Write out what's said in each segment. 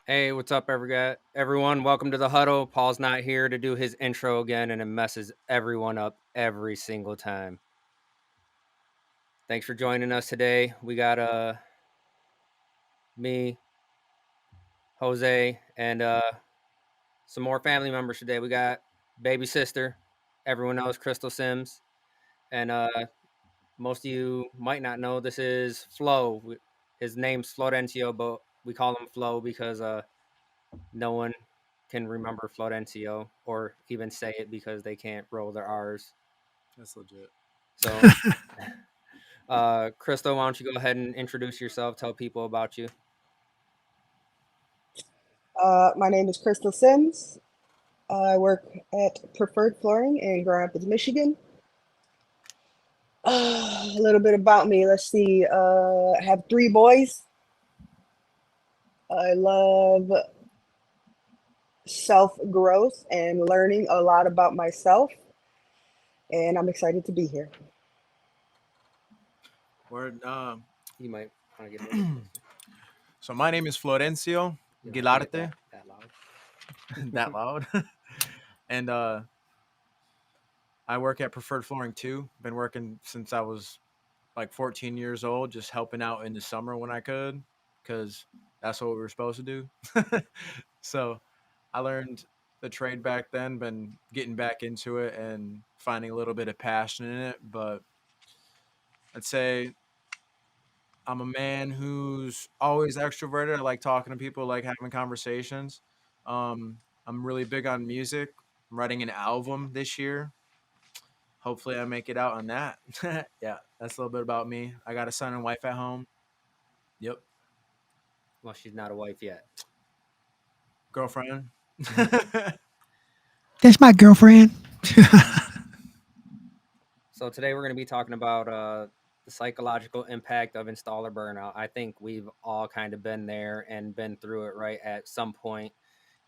Hey, what's up, everyone? Welcome to the Huddle. Paul's not here to do his intro again, and it messes everyone up every single time. Thanks for joining us today. We got me, Jose, and some more family members today. We got baby sister. Everyone knows Crystal Sims, and most of you might not know this is Flo. His name's Florencio, but we call him Flo because no one can remember Florencio or even say it because they can't roll their R's. That's legit. So, Crystal, why don't you go ahead and introduce yourself? Tell people about you. My name is Crystal Sims. I work at Preferred Flooring in Grand Rapids, Michigan. A little bit about me. Let's see. I have three boys. I love self growth and learning a lot about myself, and I'm excited to be here. Word. You might want to get a little closer. So my name is Florencio You don't have to get Guilarte. that loud. That loud. And I work at Preferred Flooring too. Been working since I was like 14 years old, just helping out in the summer when I could, because that's what we were supposed to do. So I learned the trade back then. Been getting back into it and finding a little bit of passion in it. But I'd say I'm a man who's always extroverted. I like talking to people, like having conversations. I'm really big on music. I'm writing an album this year. Hopefully, I make it out on that. Yeah, that's a little bit about me. I got a son and wife at home. Yep, Well, she's not a wife yet. girlfriend. That's my girlfriend. So today we're going to be talking about the psychological impact of installer burnout. I think we've all kind of been there and been through it, right, at some point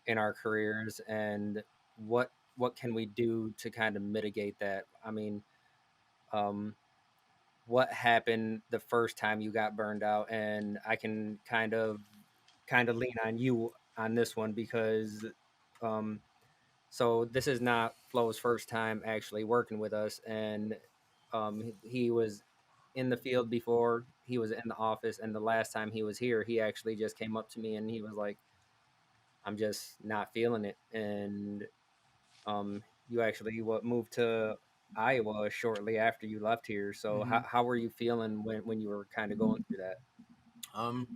in our careers. And what can we do to kind of mitigate that? I mean, um, what happened the first time you got burned out? And I can kind of lean on you on this one because um, so this is not Flo's first time actually working with us, and he was in the field before. He was in the office, and the last time he was here, he actually just came up to me and he was like, "I'm just not feeling it." And you actually moved to Iowa shortly after you left here. So Hmm. how were you feeling when you were kind of going through that? um,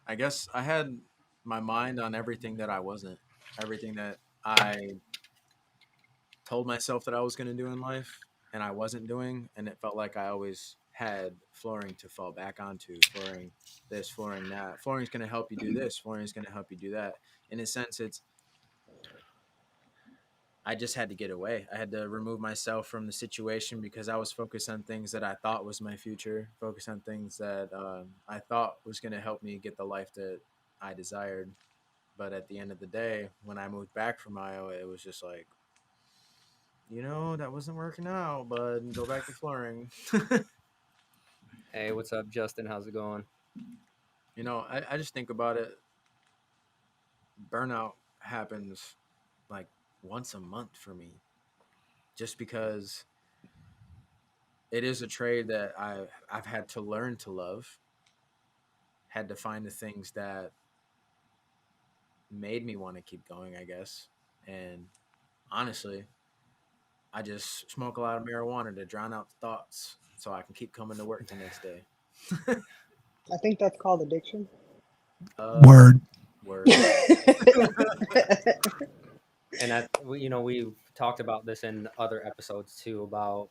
I guess I had my mind on everything that I wasn't, everything that I told myself that I was going to do in life and I wasn't doing. And it felt like I always had flooring to fall back onto, flooring this, flooring that. Flooring's going to help you do this, flooring's going to help you do that. In a sense, I just had to get away. I had to remove myself from the situation because I was focused on things that I thought was my future, focused on things that I thought was going to help me get the life that I desired. But at the end of the day, when I moved back from Iowa, it was just like, that wasn't working out, but go back to flooring. Hey, what's up, Justin? How's it going? I just think about it. Burnout happens like once a month for me, just because it is a trade that I've had to learn to love, had to find the things that made me want to keep going, I guess. And honestly, I just smoke a lot of marijuana to drown out the thoughts so I can keep coming to work the next day. I think that's called addiction. uh Word. Word. And we've talked about this in other episodes too about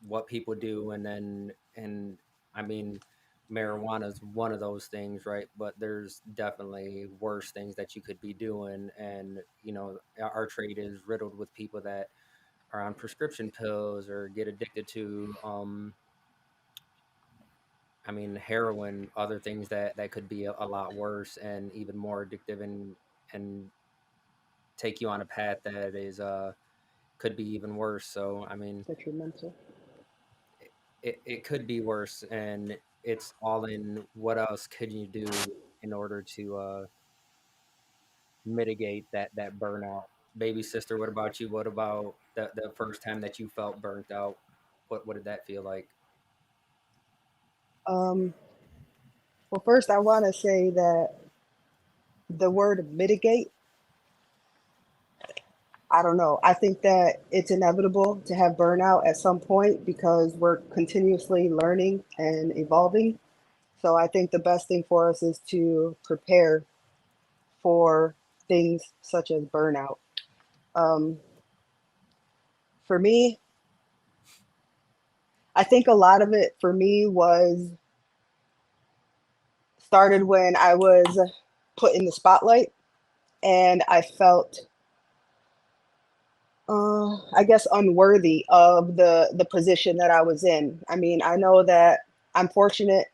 what people do, and I mean, marijuana is one of those things, right? But there's definitely worse things that you could be doing, and our trade is riddled with people that are on prescription pills or get addicted to I mean, heroin, other things that could be a lot worse and even more addictive, and take you on a path that is could be even worse. So I mean, Detrimental. it could be worse, and it's all in what else could you do in order to mitigate that burnout. Baby sister, what about you? What about the first time that you felt burnt out? What did that feel like? Um, well, first, I want to say that the word mitigate, I don't know. I think that it's inevitable to have burnout at some point because we're continuously learning and evolving. So I think the best thing for us is to prepare for things such as burnout. Um, for me, I think a lot of it for me was started when I was put in the spotlight and I felt, I guess, unworthy of the position that I was in. I mean, I know that I'm fortunate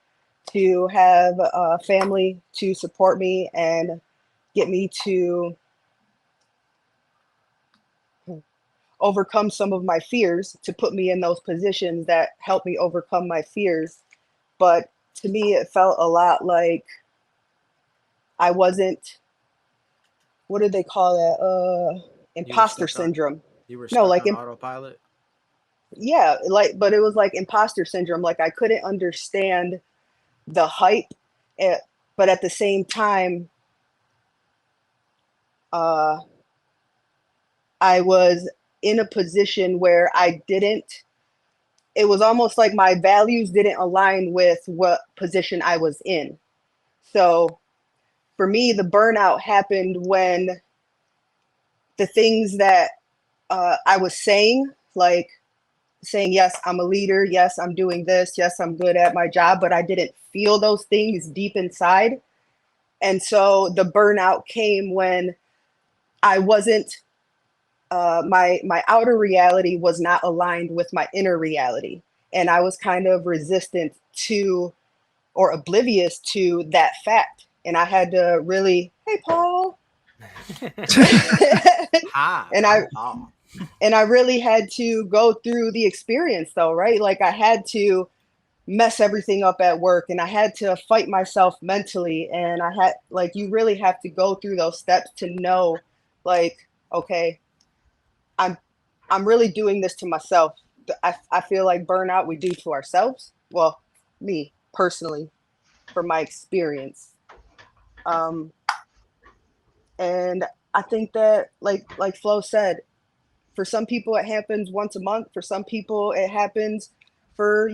to have a family to support me and get me to overcome some of my fears to put me in those positions that help me overcome my fears. But to me, it felt a lot like I wasn't, what do they call that? You were Imposter stuck on syndrome. you were No, stuck like, on autopilot. yeah, like, but it was like imposter syndrome. Like, I couldn't understand the hype, eh, but at the same time, uh, I was in a position where I didn't, it was almost like my values didn't align with what position I was in. So for me, the burnout happened when the things that I was saying, like saying, yes, I'm a leader. Yes, I'm doing this. Yes, I'm good at my job, but I didn't feel those things deep inside. And so the burnout came when I wasn't, my outer reality was not aligned with my inner reality. And I was kind of resistant to or oblivious to that fact. And I had to really, hey, Paul. Hi, and I I'm Paul. and I really had to go through the experience though, right? Like I had to mess everything up at work and I had to fight myself mentally and I had like you really have to go through those steps to know like okay, I'm I'm really doing this to myself. I feel like burnout we do to ourselves. Well, me personally, from my experience. Um, and I think that like Flo said, for some people it happens once a month. For some people it happens for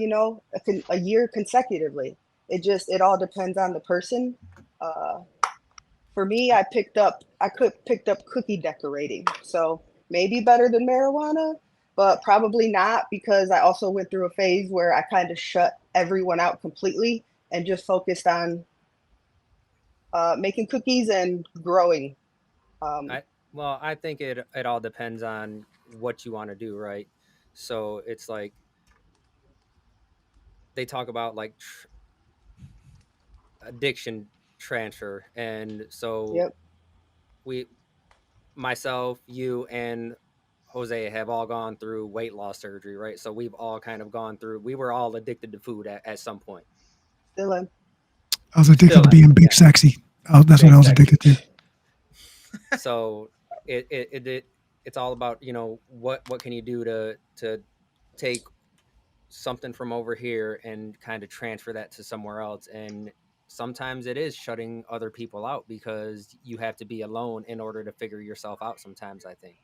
a year consecutively. It all depends on the person. Uh, for me, I could picked up cookie decorating, so maybe better than marijuana, but probably not because I also went through a phase where I kind of shut everyone out completely and just focused on making cookies and growing. Um, I well, I think it all depends on what you want to do, right? So it's like they talk about like addiction transfer, and so yep, we, myself, you, and Jose have all gone through weight loss surgery, right? So we've all kind of gone through. We were all addicted to food at some point. still am. I was addicted Still to am, being big yeah, sexy. That's what I big was sexy. addicted to. So it's all about what can you do to take something from over here and kind of transfer that to somewhere else. And sometimes it is shutting other people out because you have to be alone in order to figure yourself out sometimes, I think.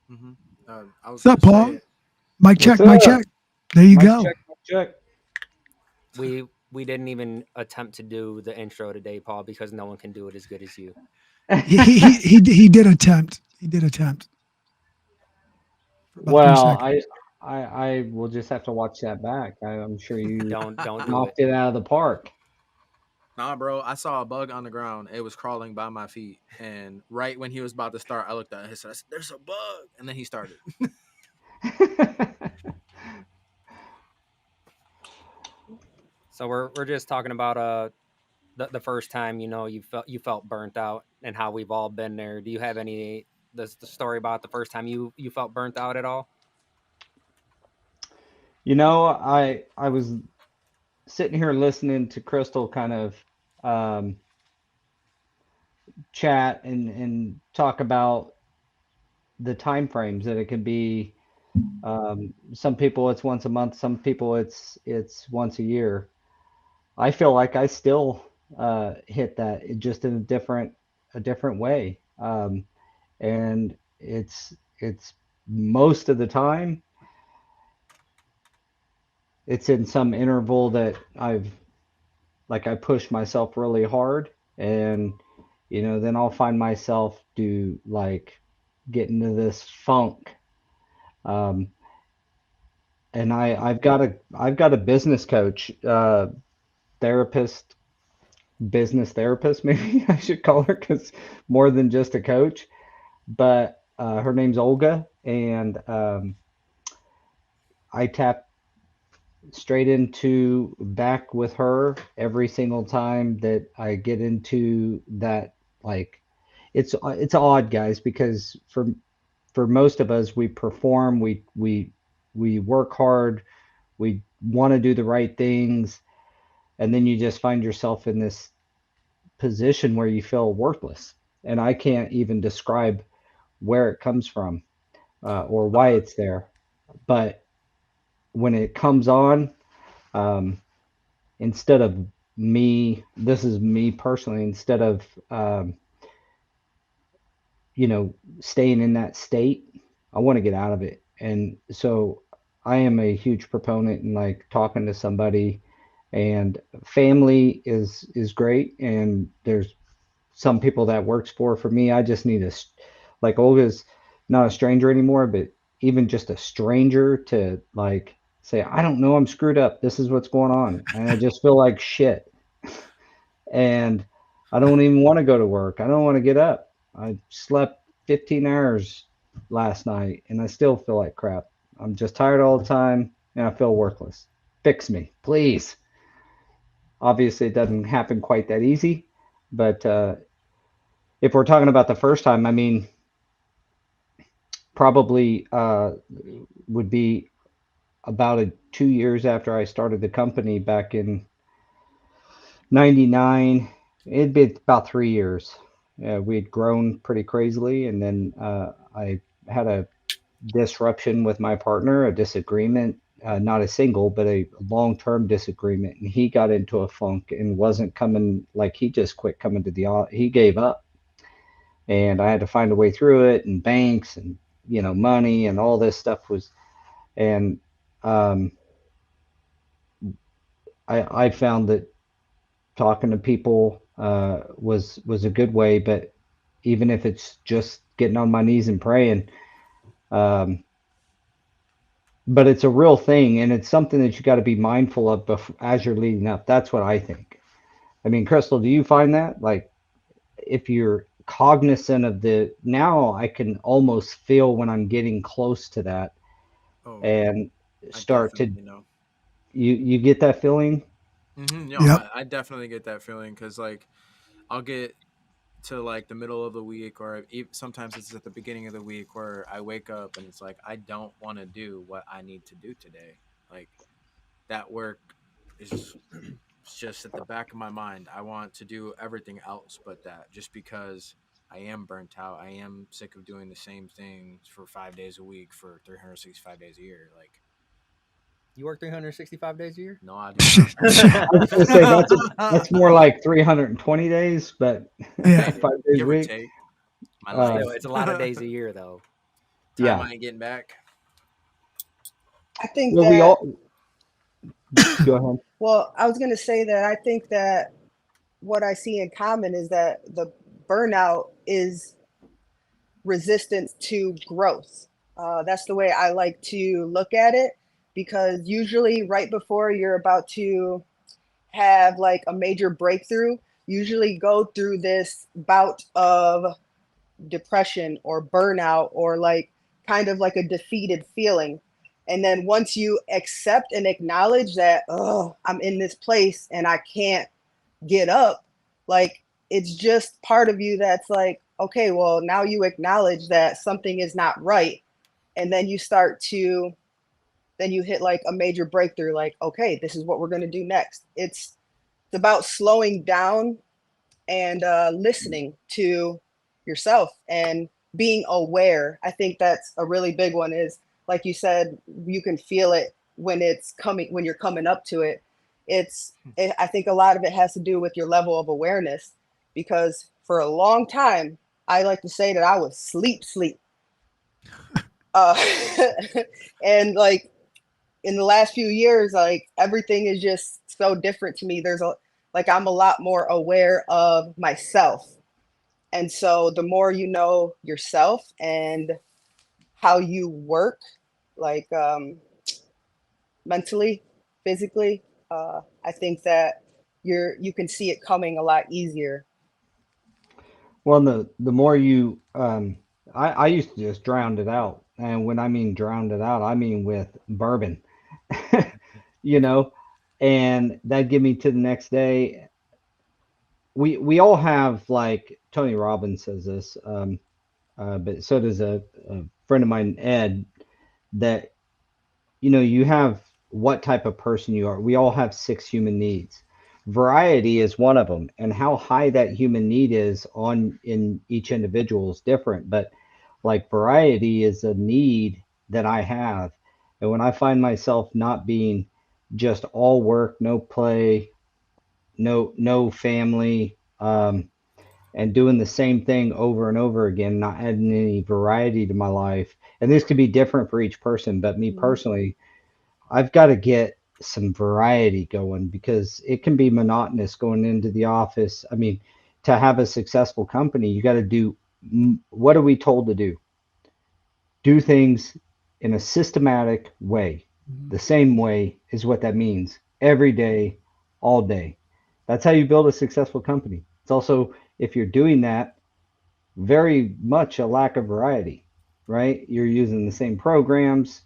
hmm I was What's up, gonna Paul? say, Mic What's check, mic up? check. There you Mic go. check, mic check. We didn't even attempt to do the intro today, Paul, because no one can do it as good as you. He did attempt. He did attempt for about three Well, seconds. I will just have to watch that back. I'm sure you Don't do it. knocked it out of the park. nah, bro, I saw a bug on the ground. It was crawling by my feet, and right when he was about to start, I looked at it and said, "There's a bug," and then he started. So we're just talking about the first time you felt burnt out and how we've all been there. Do you have any the story about the first time you felt burnt out at all? You know, I was sitting here listening to Crystal kind of um, chat and talk about the time frames that it could be. Some people it's once a month, some people it's once a year. I feel like I still hit that just in a different way. And it's most of the time it's in some interval that I push myself really hard, and then I'll find myself do like get into this funk. Um, and I've got a business coach, therapist, business therapist, maybe I should call her, because more than just a coach. But her name's Olga, and I tap straight into back with her every single time that I get into that. Like, it's odd, guys, because for most of us, we perform, we work hard, we want to do the right things, and then you just find yourself in this position where you feel worthless. And I can't even describe where it comes from, or why Uh, it's there. But when it comes on, um, instead of this is me personally, instead of staying in that state, I want to get out of it. And so I am a huge proponent in like talking to somebody, and family is great, and there's some people that works for me. I just need like Olga's not a stranger anymore, but even just a stranger to like say, I don't know, I'm screwed up. This is what's going on. And I just feel like shit. And I don't even want to go to work. I don't want to get up. I slept 15 hours last night and I still feel like crap. I'm just tired all the time and I feel worthless. Fix me, please. Obviously, it doesn't happen quite that easy, but if we're talking about the first time, I mean, probably would be about 2 years after I started the company back in '99. It'd be about 3 years. We had grown pretty crazily, and then I had a disruption with my partner, a disagreement, not a single, but a long-term disagreement. And he got into a funk and wasn't coming, like he just quit coming to he gave up. And I had to find a way through it, and banks and money and all this stuff was, and um, I found that talking to people was a good way, but even if it's just getting on my knees and praying, um, but it's a real thing, and it's something that you got to be mindful of as you're leading up. That's what I think. I mean, Crystal, do you find that like if you're cognizant of now I can almost feel when I'm getting close to that oh, and I start to definitely know. you get that feeling? No, Yep. I definitely get that feeling because like I'll get to like the middle of the week, or sometimes it's at the beginning of the week where I wake up and it's like I don't want to do what I need to do today. Like that work is just at the back of my mind. I want to do everything else but that, just because I am burnt out. I am sick of doing the same things for 5 days a week for 365 days a year. Like, You work 365 days a year? no, I do not. I was gonna say that's more like 320 days, but Yeah. Maybe, 5 days a give or week. take. My Uh, Still, life. it's a lot of days a year, though. Time yeah. I ain't getting back. I think Well, we that, all go ahead. well, I was going to say that I think that what I see in common is that the burnout is resistance to growth. That's the way I like to look at it, because usually right before you're about to have like a major breakthrough, usually go through this bout of depression or burnout, or like kind of like a defeated feeling. And then once you accept and acknowledge that, oh, I'm in this place and I can't get up, like it's just part of you that's like, okay, well, now you acknowledge that something is not right. And then you start to, then you hit like a major breakthrough, like, okay, this is what we're going to do next. It's it's about slowing down and listening to yourself and being aware. I think that's a really big one. Is like you said, you can feel it when it's coming, when you're coming up to it. I think a lot of it has to do with your level of awareness, because for a long time, I like to say that I was sleep. Uh, and like in the last few years, like everything is just so different to me. Like I'm a lot more aware of myself. And so the more you know yourself and how you work, like mentally, physically, I think that you can see it coming a lot easier. Well, the more you, I used to just drown it out, and when I mean drowned it out, I mean with bourbon, you know, and that give me to the next day. We all have, like Tony Robbins says this, but so does a friend of mine, Ed, that you have what type of person you are. We all have six human needs. Variety is one of them, and how high that human need is on in each individual is different. But like variety is a need that I have, and when I find myself not being just all work, no play, no family, and doing the same thing over and over again, not adding any variety to my life. And this could be different for each person, but me Mhm. personally, I've got to get some variety going because it can be monotonous going into the office. I mean, to have a successful company, you got to do what are we told to do? Do things in a systematic way. Mhm. The same way is what that means every day, all day. That's how you build a successful company. It's also, if you're doing that, very much a lack of variety, right? You're using the same programs,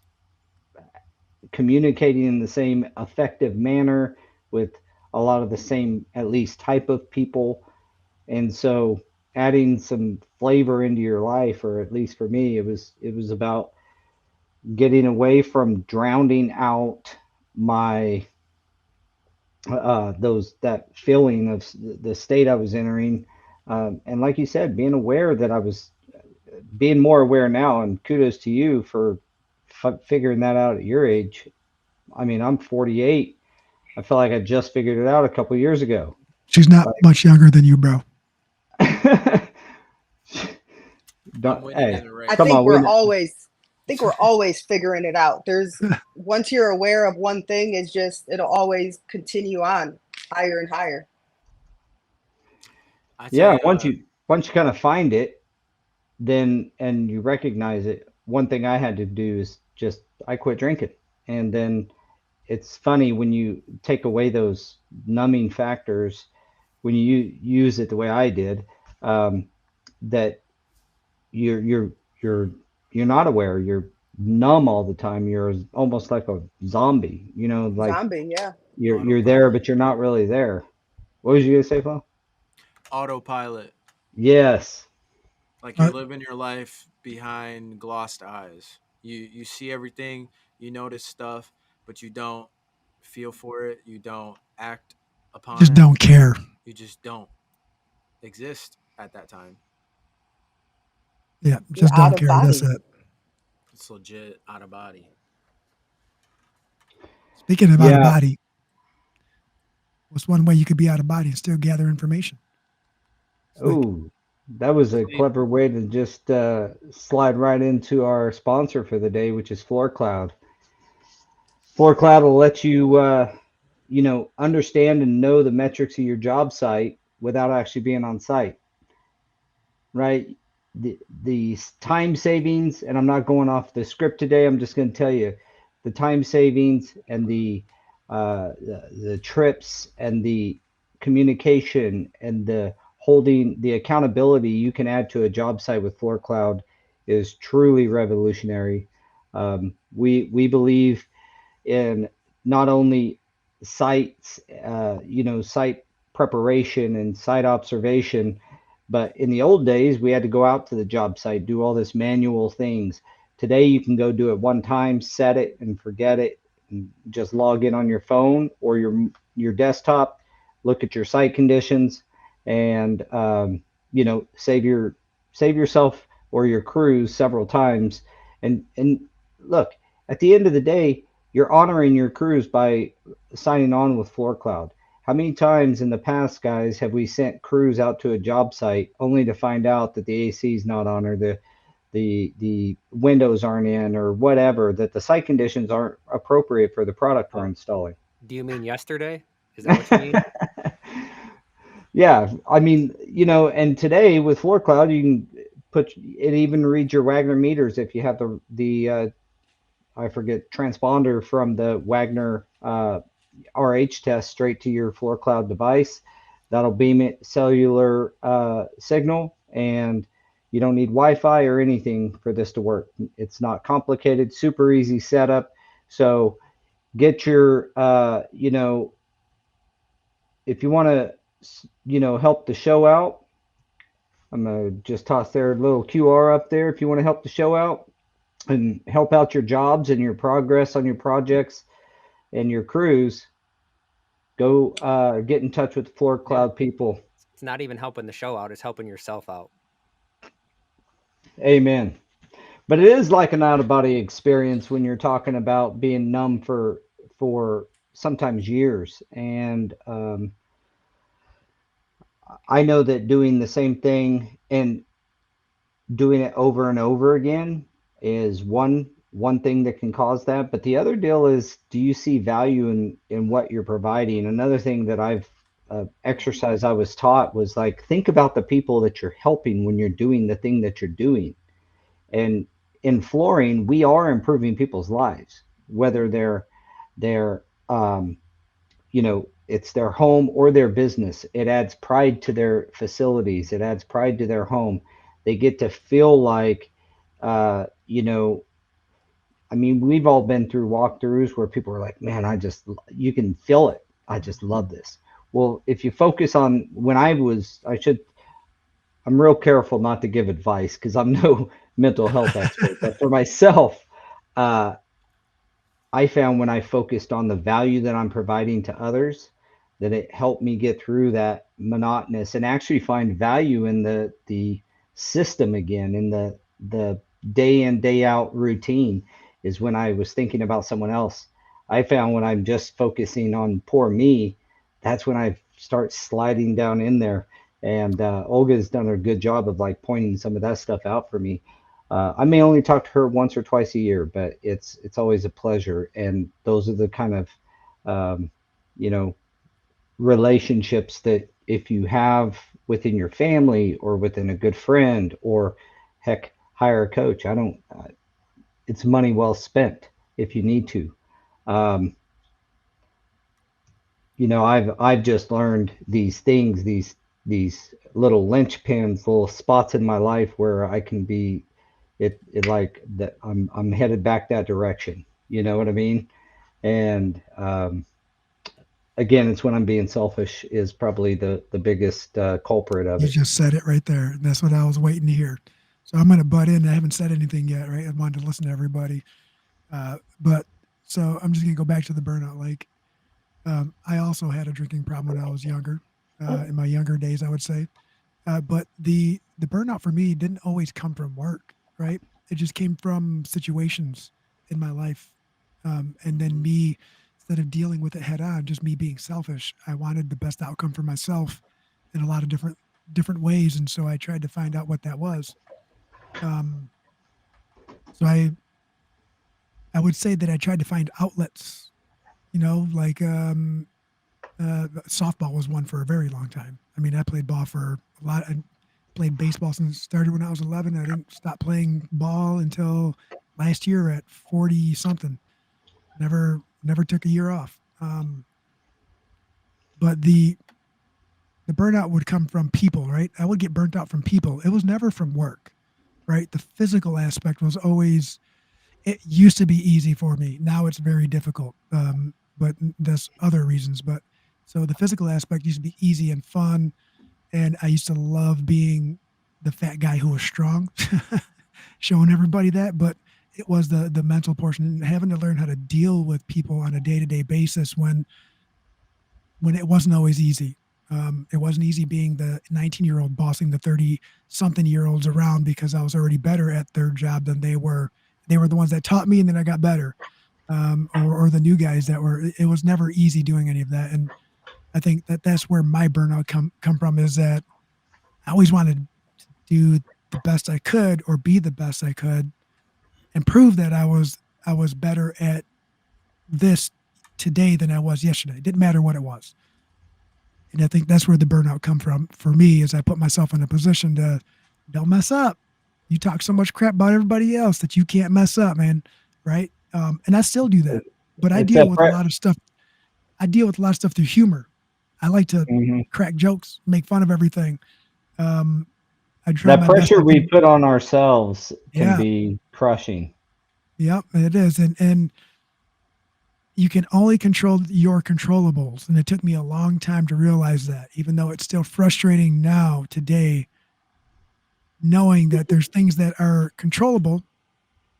communicating in the same effective manner with a lot of the same, at least, type of people. And so adding some flavor into your life, or at least for me, it was about getting away from drowning out my those that feeling of the state I was entering. And like you said, being aware that I was being more aware now, and kudos to you for figuring that out at your age. I mean, I'm 48. I feel like I just figured it out a couple years ago. She's not Like, much younger than you, bro. I'm don't, winning in hey, the I come race. think on, we're we always I think we're always figuring it out. There's Once you're aware of one thing, it'll always continue on higher and higher. I tell yeah. you, Once you kind of find it, then and you recognize it. One thing I had to do is just I quit drinking, and then it's funny when you take away those numbing factors when you use it the way I did, um, that you're you're you're you're not aware. You're numb all the time. You're almost like a zombie. Like Zombie, yeah. you're there, autopilot, but you're not really there. What was you gonna say, Flo? autopilot, Yes. like you're Uh, living your life behind glossed eyes. You see everything, you notice stuff, but you don't feel for it. You don't act upon just it. don't care. You just don't exist at that time. Yeah, You're just out don't of care. That's body. it. It's legit out of body. Speaking of out of Yeah. body, what's one way you could be out of body and still gather information? It's like, Oh, that was a Sleep. clever way to just slide right into our sponsor for the day, which is Floor Cloud. Floor Cloud will let you, understand and know the metrics of your job site without actually being on site, right? The time savings, and I'm not going off the script today. I'm just going to tell you the time savings and the trips and the communication and the holding the accountability you can add to a job site with Floor Cloud is truly revolutionary. We believe in not only sites, site preparation and site observation, but in the old days, we had to go out to the job site, do all this manual things. Today, you can go do it one time, set it and forget it, and just log in on your phone or your desktop. look at your site conditions, and save yourself or your crews several times. And look, at the end of the day, you're honoring your crews by signing on with Floor Cloud. How many times in the past, guys, have we sent crews out to a job site only to find out that the AC is not on, or the windows aren't in, or whatever, that the site conditions aren't appropriate for the product we're Oh, installing? do you mean yesterday? Is that what you mean? Yeah, I mean, and today with Floor Cloud, you can put it even reads your Wagner meters if you have the I forget transponder from the Wagner RH test straight to your Floor Cloud device. That'll beam it cellular signal, and you don't need Wi-Fi or anything for this to work. It's not complicated, super easy setup. So get your, if you want to, help the show out, I'm gonna just toss their little QR up there. If you want to help the show out and help out your jobs and your progress on your projects and your crews, go get in touch with the Floor Yeah. Cloud people. It's not even helping the show out, it's helping yourself out. Amen. But it is like an out of body experience when you're talking about being numb for sometimes years. And I know that doing the same thing and doing it over and over again is one thing that can cause that. But the other deal is, do you see value in what you're providing? Another thing that I've exercise I was taught was like, think about the people that you're helping when you're doing the thing that you're doing. And in flooring, we are improving people's lives, whether they're it's their home or their business. It adds pride to their facilities. It adds pride to their home. They get to feel like, uh, you know, I mean, we've all been through walkthroughs where people are like, man, you can feel it. I just love this. Well, if you focus on when I'm real careful not to give advice because I'm no mental health expert, but for myself, uh, I found when I focused on the value that I'm providing to others, that it helped me get through that monotonous and actually find value in the system again, in the day in, day out routine is when I was thinking about someone else. I found when I'm just focusing on poor me, that's when I start sliding down in there. And Olga's done a good job of like pointing some of that stuff out for me. I may only talk to her once or twice a year, but it's always a pleasure. And those are the kind of um, you know relationships that if you have within your family or within a good friend, or heck, hire a coach. I don't. It's money well spent if you need to. Um, I've just learned these things, these little linchpins, little spots in my life where I can be it like that I'm headed back that direction. You know what I mean? And again, it's when I'm being selfish is probably the biggest culprit of You it. just said it right there. That's what I was waiting to hear. So I'm going to butt in. I haven't said anything yet, right? I wanted to listen to everybody. But so I'm just going to go back to the burnout. Like, I also had a drinking problem when I was younger, in my younger days, I would say. But the burnout for me didn't always come from work, right? It just came from situations in my life, and then me, instead of dealing with it head on, just me being selfish. I wanted the best outcome for myself in a lot of different ways, and so I tried to find out what that was. Um, so I would say that I tried to find outlets, like softball was one for a very long time. I mean, I played ball for a lot. I played baseball since started when I was 11. I didn't stop playing ball until last year at 40 something. Never took a year off. But the burnout would come from people, right? I would get burnt out from people. It was never from work, right? The physical aspect was always. It used to be easy for me. Now it's very difficult. But there's other reasons. But so the physical aspect used to be easy and fun, and I used to love being the fat guy who was strong, showing everybody that. But it was the mental portion, and having to learn how to deal with people on a day to day basis when when it wasn't always easy. It wasn't easy being the 19-year-old bossing the 30-something-year-olds around because I was already better at their job than they were. They were the ones that taught me, and then I got better. Or the new guys that were. It was never easy doing any of that, and I think that that's where my burnout come from. Is that I always wanted to do the best I could or be the best I could, and prove that I was better at this today than I was yesterday. It didn't matter what it was. And I think that's where the burnout come from for me is I put myself in a position to don't mess up. You talk so much crap about everybody else that you can't mess up, man. Right. And I still do that, but I It's deal that with a lot of stuff. I deal with a lot of stuff through humor. I like to crack jokes, make fun of everything. I try that my best pressure to we think, put on ourselves can yeah, be crushing. yep, it is. And you can only control your controllables. And it took me a long time to realize that, even though it's still frustrating now, today, knowing that there's things that are controllable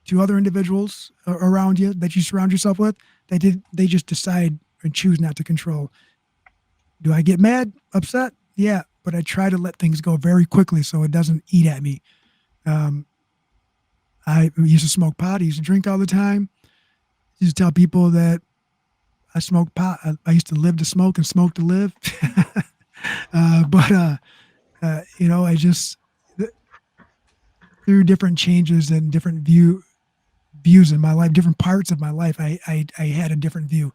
to other individuals around you that you surround yourself with, they just decide and choose not to control. Do I get mad, upset? Yeah, but I try to let things go very quickly so it doesn't eat at me. Um, I used to smoke pot. I used to drink all the time. I used to tell people that I smoked pot. I used to live to smoke and smoke to live. But I just through different changes and different views in my life, different parts of my life, I had a different view.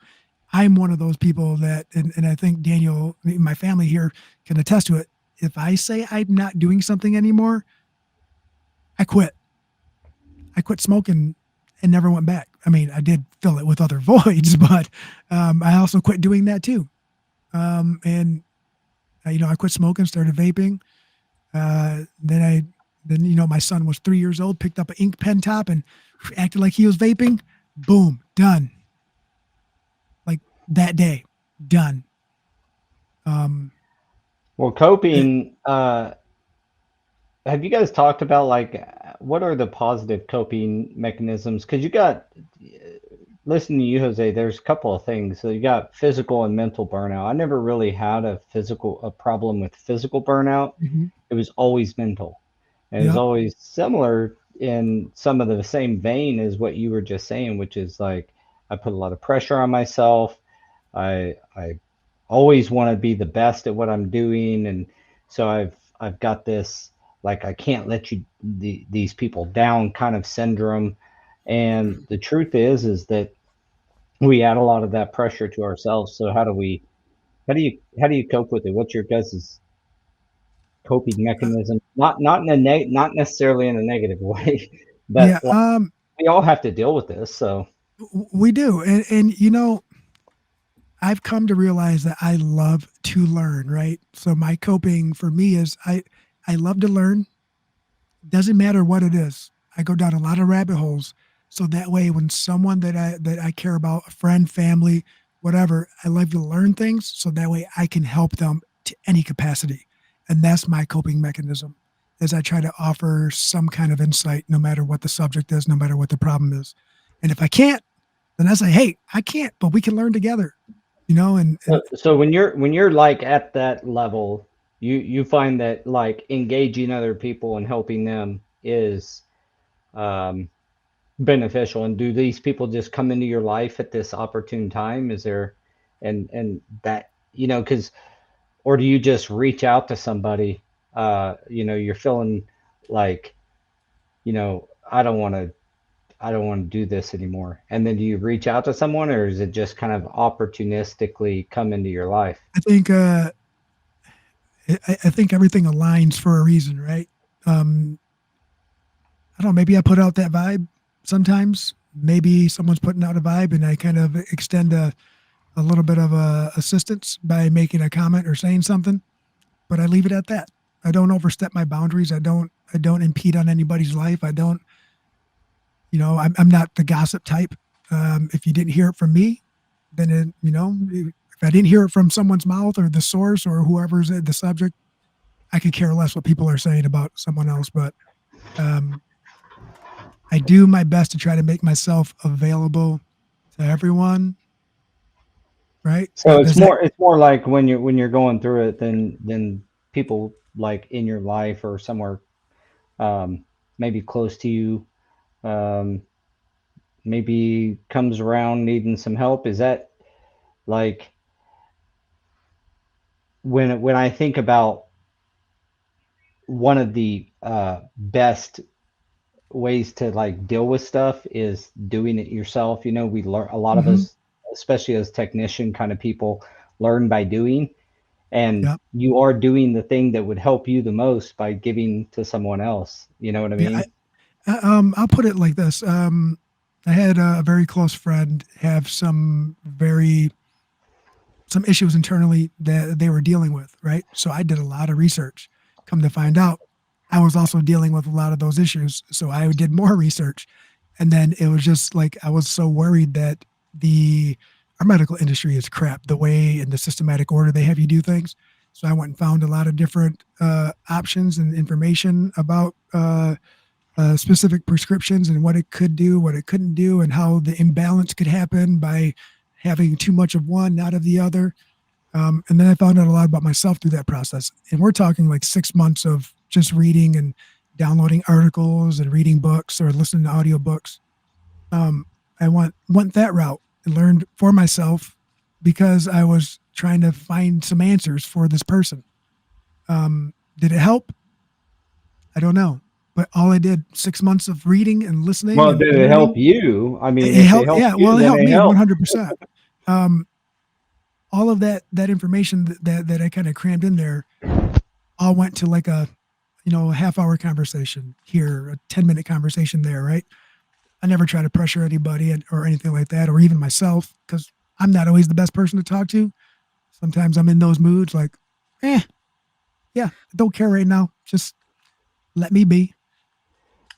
I'm one of those people that, and I think Daniel, my family here can attest to it. If I say I'm not doing something anymore, I quit. I quit smoking and never went back. I mean, I did fill it with other voids, but I also quit doing that too. And I quit smoking, started vaping. Then my son was 3 years old, picked up an ink pen top and acted like he was vaping. Boom, done. Like that day, done. Well, It, coping, have you guys talked about like what are the positive coping mechanisms? Because listening to you, Jose, there's a couple of things. So you got physical and mental burnout. I never really had a problem with physical burnout. mhm, It was always mental. And it was yep. always similar in some of the same vein as what you were just saying, which is like I put a lot of pressure on myself. I always want to be the best at what I'm doing, and so I've got this like I can't let these people down kind of syndrome. And the truth is that we add a lot of that pressure to ourselves. So how do you cope with it? What's your guys' coping Uh, mechanism? Not necessarily in a negative way, but yeah. like, we all have to deal with this. So We do, and I've come to realize that I love to learn. Right. So my coping for me is I love to learn. Doesn't matter what it is. I go down a lot of rabbit holes. So that way, when someone that I care about, a friend, family, whatever, I love to learn things. So that way, I can help them to any capacity, and that's my coping mechanism. Is I try to offer some kind of insight, no matter what the subject is, no matter what the problem is, and if I can't, then I say, hey, I can't, but we can learn together. And so when you're like at that level, you find that like engaging other people and helping them is um, beneficial. And do these people just come into your life at this opportune time? Is there and that because or do you just reach out to somebody? You're feeling like I don't want to do this anymore. And then do you reach out to someone, or is it just kind of opportunistically come into your life? I think I think everything aligns for a reason, right? Um, I don't know. Maybe I put out that vibe sometimes. Maybe someone's putting out a vibe, and I kind of extend a little bit of assistance by making a comment or saying something. But I leave it at that. I don't overstep my boundaries. I don't impede on anybody's life. I don't. I'm not the gossip type. If you didn't hear it from me, then if I didn't hear it from someone's mouth or the source or whoever's the subject, I could care less what people are saying about someone else. But um, I do my best to try to make myself available to everyone right? So Does that? it's more like when you're going through it than people like in your life or somewhere um, maybe close to you um, maybe comes around needing some help. Is that like when I think about one of the best ways to like deal with stuff is doing it yourself. You know, we learn a lot of Mm-hmm. us, especially as technician kind of people, learn by doing. And Yeah. you are doing the thing that would help you the most by giving to someone else. You know what I Yeah. mean? I'll put it like this. I had a very close friend have some issues internally that they were dealing with, right? So I did a lot of research. Come to find out, I was also dealing with a lot of those issues. So I did more research. And then it was just like I was so worried that the our medical industry is crap, the way and the systematic order they have you do things. So I went and found a lot of different options and information about specific prescriptions and what it could do, what it couldn't do, and how the imbalance could happen by having too much of one, not of the other. And then I found out a lot about myself through that process. And we're talking like 6 months of just reading and downloading articles and reading books or listening to audiobooks. I went that route and learned for myself because I was trying to find some answers for this person. Did it help? I don't know. But all I did 6 months of reading and listening Well, and did it help learning, you? I mean, it if it helped. helped Yeah, you, well, it then helped it me helped. 100%. Um, all of that information that I kind of crammed in there all went to like a half hour conversation here, a 10-minute conversation there, right? I never try to pressure anybody or anything like that, or even myself, because I'm not always the best person to talk to. Sometimes I'm in those moods like, yeah, I don't care right now. Just let me be.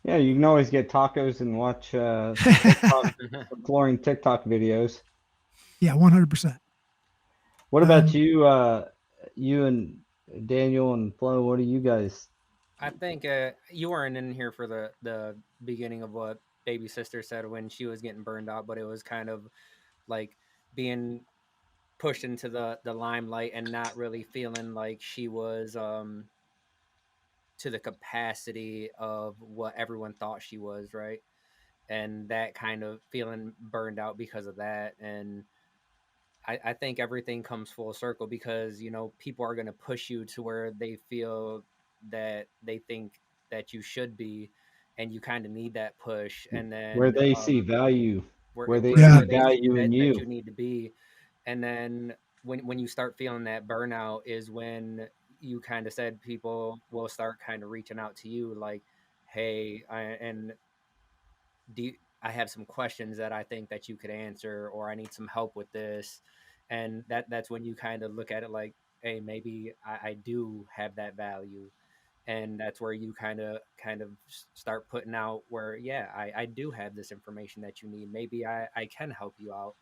Yeah, you can always get tacos and watch some TikTok, some flooring TikTok videos. Yeah, 100%. What about Um, you, you and Daniel and Flo? What do you guys? I think you weren't in here for the beginning of what baby sister said when she was getting burned out, but it was kind of like being pushed into the limelight and not really feeling like she was to the capacity of what everyone thought she was, right? And that kind of feeling burned out because of that. And I think everything comes full circle because, people are going to push you to where they feel that they think that you should be, and you kind of need that push. And Where then they see value, where where they where see yeah, where they see value in that you you. need to be. And then when you start feeling that burnout is when you kind of said people will start kind of reaching out to you like, hey, and do you, I have some questions that I think that you could answer, or I need some help with this. And that's when you kind of look at it like, hey, maybe I do have that value. And that's where you kind of start putting out where, yeah, I do have this information that you need. Maybe I can help you out.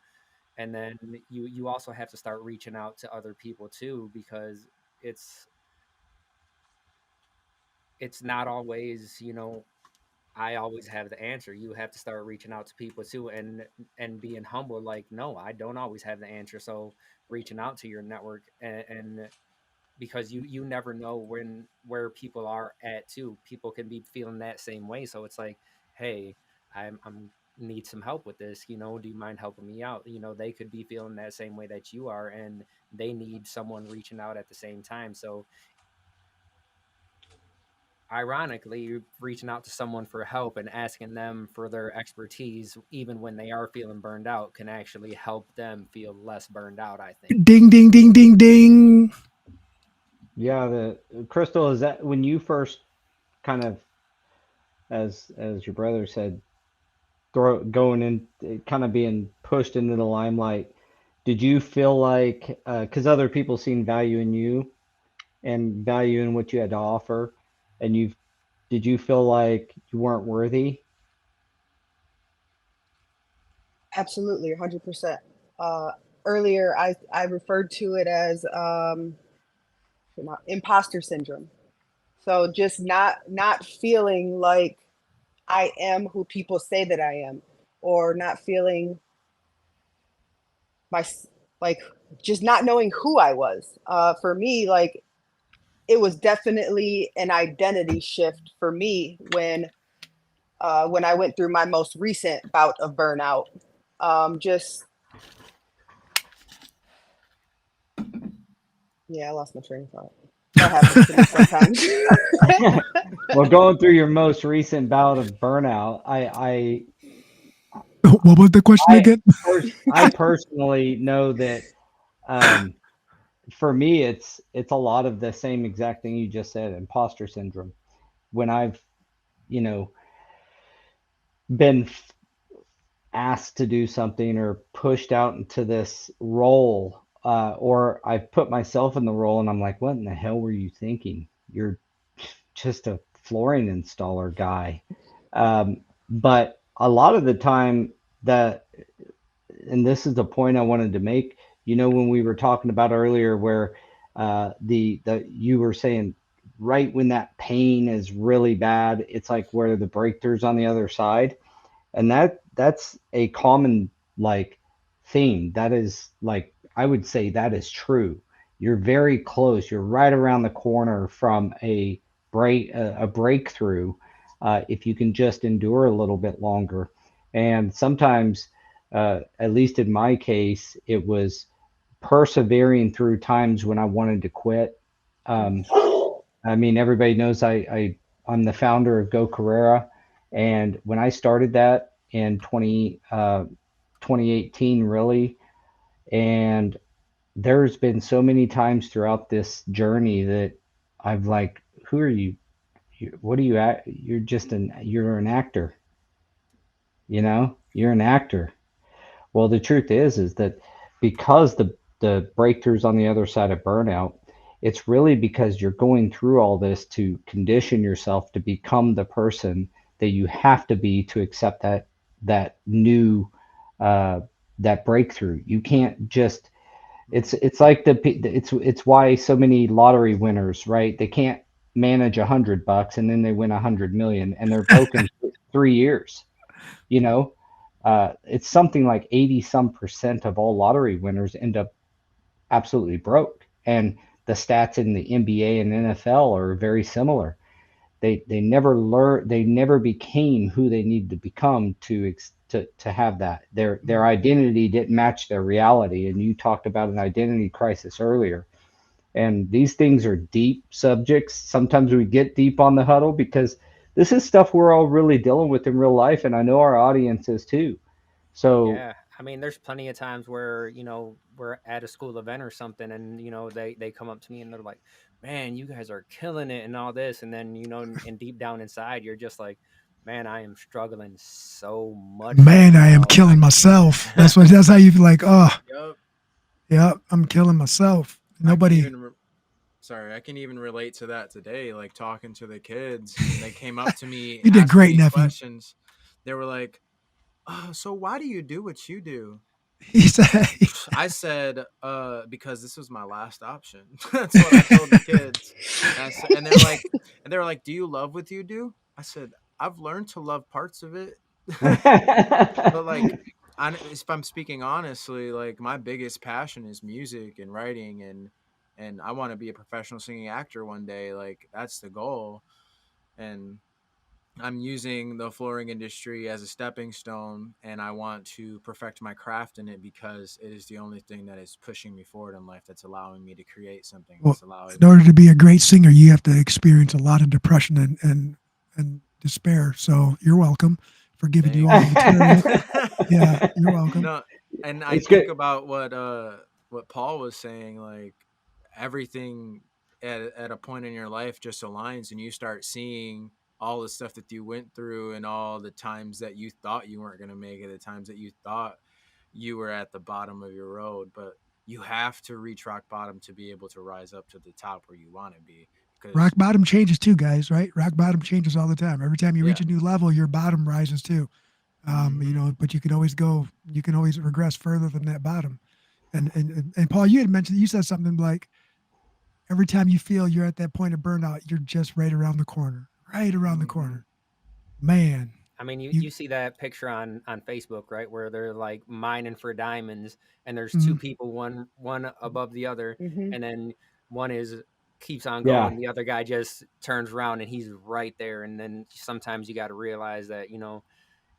And then you also have to start reaching out to other people too, because it's it's not always, I always have the answer. You have to start reaching out to people too, and being humble. Like, no, I don't always have the answer. So reaching out to your network, and because you never know where people are at too. People can be feeling that same way. So it's like, hey, I'm need some help with this. Do you mind helping me out? They could be feeling that same way that you are, and they need someone reaching out at the same time. So ironically, reaching out to someone for help and asking them for their expertise, even when they are feeling burned out, can actually help them feel less burned out, I think. ding, ding, ding, ding, ding. Yeah, the Crystal, is that when you first kind of, as your brother said, going in, kind of being pushed into the limelight? Did you feel like, because other people seen value in you and value in what you had to offer, and did you feel like you weren't worthy? Absolutely, 100%. Uh, Earlier, I referred to it as imposter syndrome. So just not feeling like I am who people say that I am, or not feeling my like just not knowing who I was. For me, like it was definitely an identity shift for me when I went through my most recent bout of burnout. Just yeah, I lost my train of thought. That happens to me sometimes. Well, going through your most recent bout of burnout, What was the question I, again? I personally know that um, for me, it's a lot of the same exact thing you just said, imposter syndrome. When I've, you know, been asked to do something or pushed out into this role, or I've put myself in the role and I'm like, what in the hell were you thinking? You're just a flooring installer guy. But a lot of the time that, and this is the point I wanted to make, when we were talking about earlier where the you were saying right when that pain is really bad, it's like where the breakthroughs on the other side, and that's a common like theme. That is like I would say that is true. You're very close. You're right around the corner from a breakthrough, if you can just endure a little bit longer. And sometimes, at least in my case, it was persevering through times when I wanted to quit. Um, I mean, everybody knows I'm the founder of Go Carrera, and when I started that in 2018, really, and there's been so many times throughout this journey that I've like, who are you? What are you at? You're an actor, you're an actor. Well, the truth is that because the breakthroughs on the other side of burnout, it's really because you're going through all this to condition yourself to become the person that you have to be to accept that new uh, that breakthrough. You can't just it's like it's why so many lottery winners, right? They can't manage 100 bucks and then they win 100 million and they're broken 3 years, you know it's something like 80 some percent of all lottery winners end up absolutely broke. And the stats in the NBA and NFL are very similar. They never became who they needed to become to have that. Their identity didn't match their reality. And you talked about an identity crisis earlier. And these things are deep subjects. Sometimes we get deep on the huddle because this is stuff we're all really dealing with in real life, and I know our audience is too. So Yeah, I mean, there's plenty of times where we're at a school event or something, and they come up to me and they're like, "Man, you guys are killing it," and all this, and then and deep down inside, you're just like, "Man, I am struggling so much right Man, I am now." killing myself. That's how you feel like, oh, Yep. yeah, I'm killing myself. I can Nobody, even sorry, I can even relate to that today. Like talking to the kids, and they came up to me you did asking great, me nephew. questions. They were like, "Oh, so why do you do what you do?" He said, I said, because this was my last option. That's what I told the kids. And they were like, "Do you love what you do?" I said, "I've learned to love parts of it." But like, if I'm speaking honestly, like my biggest passion is music and writing, and I want to be a professional singing actor one day. Like that's the goal. And I'm using the flooring industry as a stepping stone, and I want to perfect my craft in it because it is the only thing that is pushing me forward in life. That's allowing me to create something. well, That's allowing in me. order to be a great singer, you have to experience a lot of depression and despair. So you're welcome for giving you Thank all the you. material. Yeah, you're welcome. No, and I it's good. think about what Paul was saying, like everything at a point in your life just aligns and you start seeing all the stuff that you went through and all the times that you thought you weren't going to make it, the times that you thought you were at the bottom of your road, but you have to reach rock bottom to be able to rise up to the top where you want to be. Rock Because bottom changes too, guys, right? Rock bottom changes all the time. Every time you reach yeah. a new level, your bottom rises too. Hmm. But you can always regress further than that bottom. And Paul, you had mentioned, you said something like every time you feel you're at that point of burnout, you're just right around the corner, right around the Hmm. corner. Man. I mean, you You, you see that picture on Facebook, right, where they're like mining for diamonds, and there's two mm, people, one above the other, Hmm. and then one is keeps on Yeah. going, the other guy just turns around and he's right there. And then sometimes you got to realize that,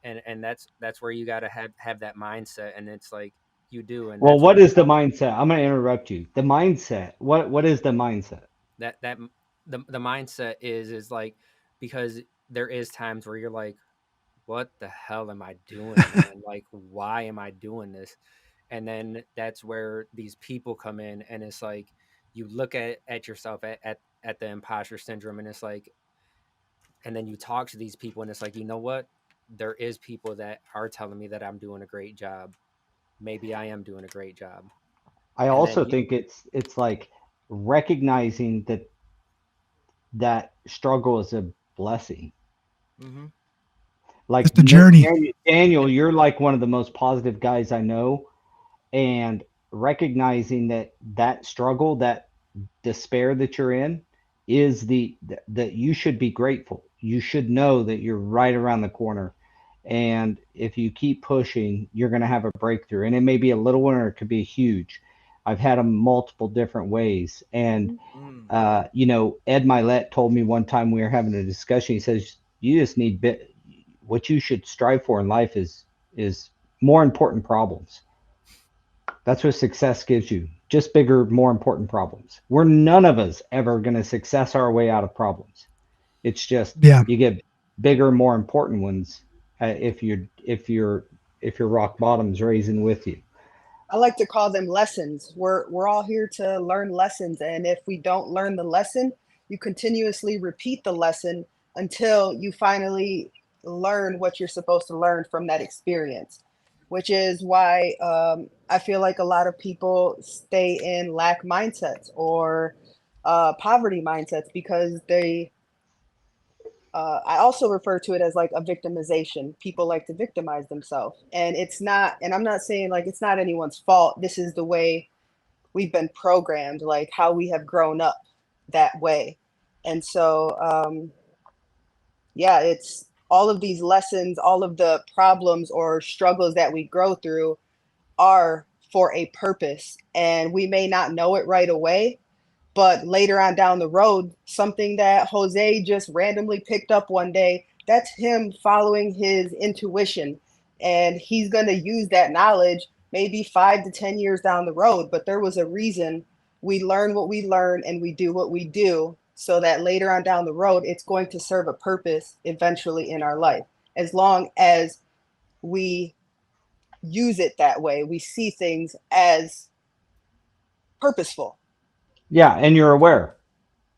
and that's where you got to have that mindset, and it's like you do, and Well, that's what what you is the tell mindset? I'm going to interrupt you. The mindset. What is the mindset? that the mindset is like, because there is times where you're like, what the hell am I doing, man? Like, why am I doing this? And then that's where these people come in, and it's like you look at yourself at the imposter syndrome, and it's like, and then you talk to these people, and it's like, you know what? There is people that are telling me that I'm doing a great job. Maybe I am doing a great job. I And then also think it's like recognizing that struggle is a blessing. Hmm. Like it's a journey. Daniel, you're like one of the most positive guys I know, and recognizing that struggle, that despair that you're in, is that you should be grateful. You should know that you're right around the corner, and if you keep pushing, you're going to have a breakthrough. And it may be a little one, or it could be huge. I've had them multiple different ways, and Mm. Ed Milet told me one time, we were having a discussion. He says you just need what you should strive for in life is more important problems. That's what success gives you. Just bigger, more important problems. We're none of us ever going to success our way out of problems. It's just Yeah. you get bigger, more important ones if your rock bottom's raising with you. I like to call them lessons. We're all here to learn lessons, and if we don't learn the lesson, you continuously repeat the lesson until you finally learn what you're supposed to learn from that experience. Which is why I feel like a lot of people stay in lack mindsets or poverty mindsets because I also refer to it as like a victimization. People like to victimize themselves. And it's not, and I'm not saying like it's not anyone's fault. This is the way we've been programmed, like how we have grown up that way. And so, yeah, it's all of these lessons, all of the problems or struggles that we grow through are for a purpose. And we may not know it right away, but later on down the road, something that Jose just randomly picked up one day, that's him following his intuition. And he's going to use that knowledge maybe 5 to 10 years down the road. But there was a reason we learn what we learn and we do what we do so that later on down the road, it's going to serve a purpose eventually in our life. As long as we use it that way, we see things as purposeful. Yeah, and you're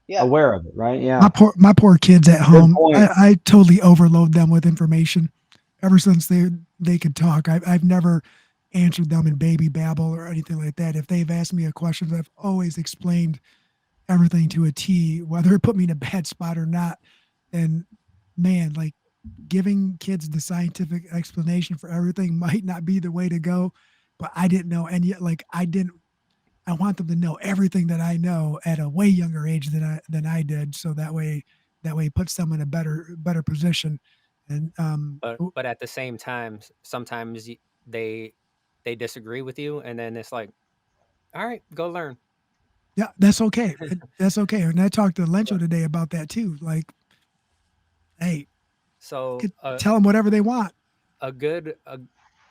Yeah. aware of it, right? My Yeah. poor kids at Good home. point. I totally overload them with information. Ever since they could talk, I've never answered them in baby babble or anything like that. If they've asked me a question, I've always explained everything to a T, whether it put me in a bad spot or not. And man, like giving kids the scientific explanation for everything might not be the way to go, but I didn't know. And yet, like, I want them to know everything that I know at a way younger age than I did. So that way it puts them in a better position. And but at the same time, sometimes they they disagree with you, and then it's like, all right, go learn. yeah, that's okay. That's okay. And I talked to So, Lencho today about that too. Like, hey, you so could tell them whatever they want. a good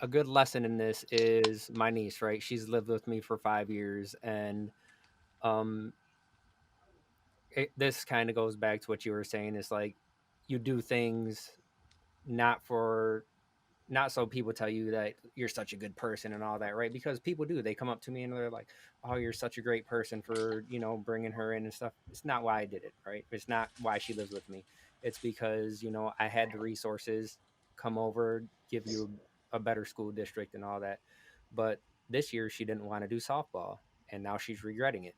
a good lesson in this is my niece, right? She's lived with me for 5 years, and um, this kind of goes back to what you were saying. It's like you do things not for not so people tell you that you're such a good person and all that, right? Because people do. They come up to me and they're like, "Oh, you're such a great person for, bringing her in and stuff." It's not why I did it, right? It's not why she lives with me. It's because, I had the resources, come over, give you a better school district and all that. But this year she didn't want to do softball, and now she's regretting it.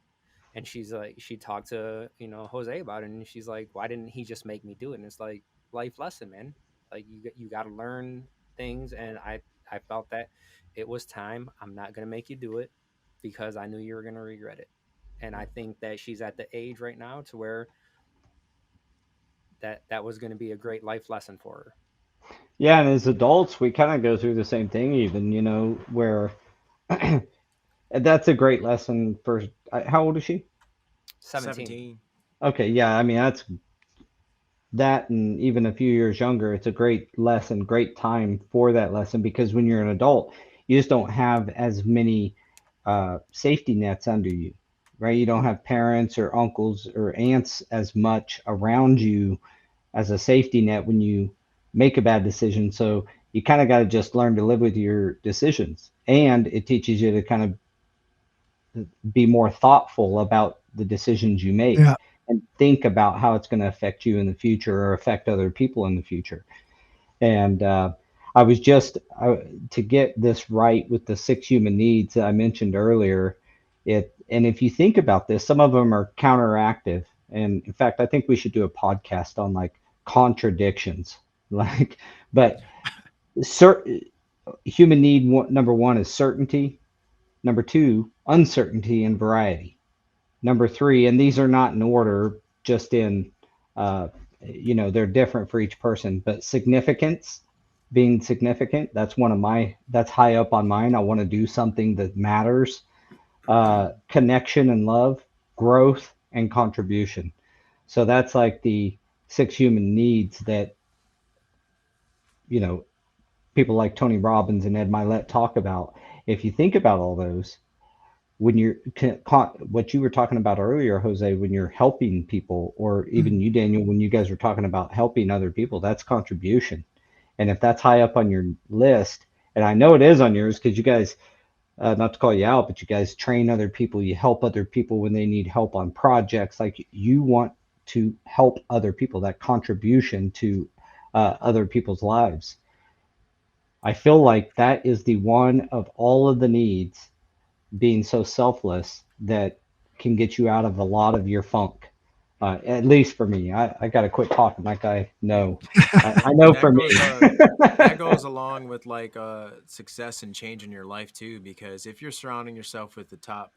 And she's like, she talked to, Jose about it, and she's like, "Why didn't he just make me do it?" And it's like, life lesson, man. Like, you got to learn things, and I felt that it was time. I'm not going to make you do it because I knew you were going to regret it. And I think that she's at the age right now to where that was going to be a great life lesson for her. Yeah, and as adults, we kind of go through the same thing, even, where that's a great lesson for. How old is she? 17. 17. Okay, yeah, I mean, that's that, and even a few years younger, it's a great lesson, great time for that lesson because when you're an adult, you just don't have as many safety nets under you, right? You don't have parents or uncles or aunts as much around you as a safety net when you make a bad decision. So you kind of got to just learn to live with your decisions. And it teaches you to kind of be more thoughtful about the decisions you make Yeah. and think about how it's going to affect you in the future or affect other people in the future. And I was just to get this right with the six human needs that I mentioned earlier. And if you think about this, some of them are counteractive. And in fact, I think we should do a podcast on like contradictions. Like, but certain human need number one is certainty. Number two, uncertainty and variety. Number three, and these are not in order, just in, uh, they're different for each person, but significance, being significant, that's high up on mine. I want to do something that matters. Connection and love, growth and contribution. So that's like the six human needs that, you know, people like Tony Robbins and Ed Milet talk about. If you think about all those, when you're what you were talking about earlier, Jose, when you're helping people, or even Mm. you, Daniel, when you guys were talking about helping other people, that's contribution. And if that's high up on your list, and I know it is on yours because you guys, not to call you out, but you guys train other people, you help other people when they need help on projects, like you want to help other people, that contribution to other people's lives. I feel like that is the one of all of the needs, being so selfless, that can get you out of a lot of your funk. At least for me, I got to quit talking like I know. I And know for me. that goes along with like success and change in your life too, because if you're surrounding yourself with the top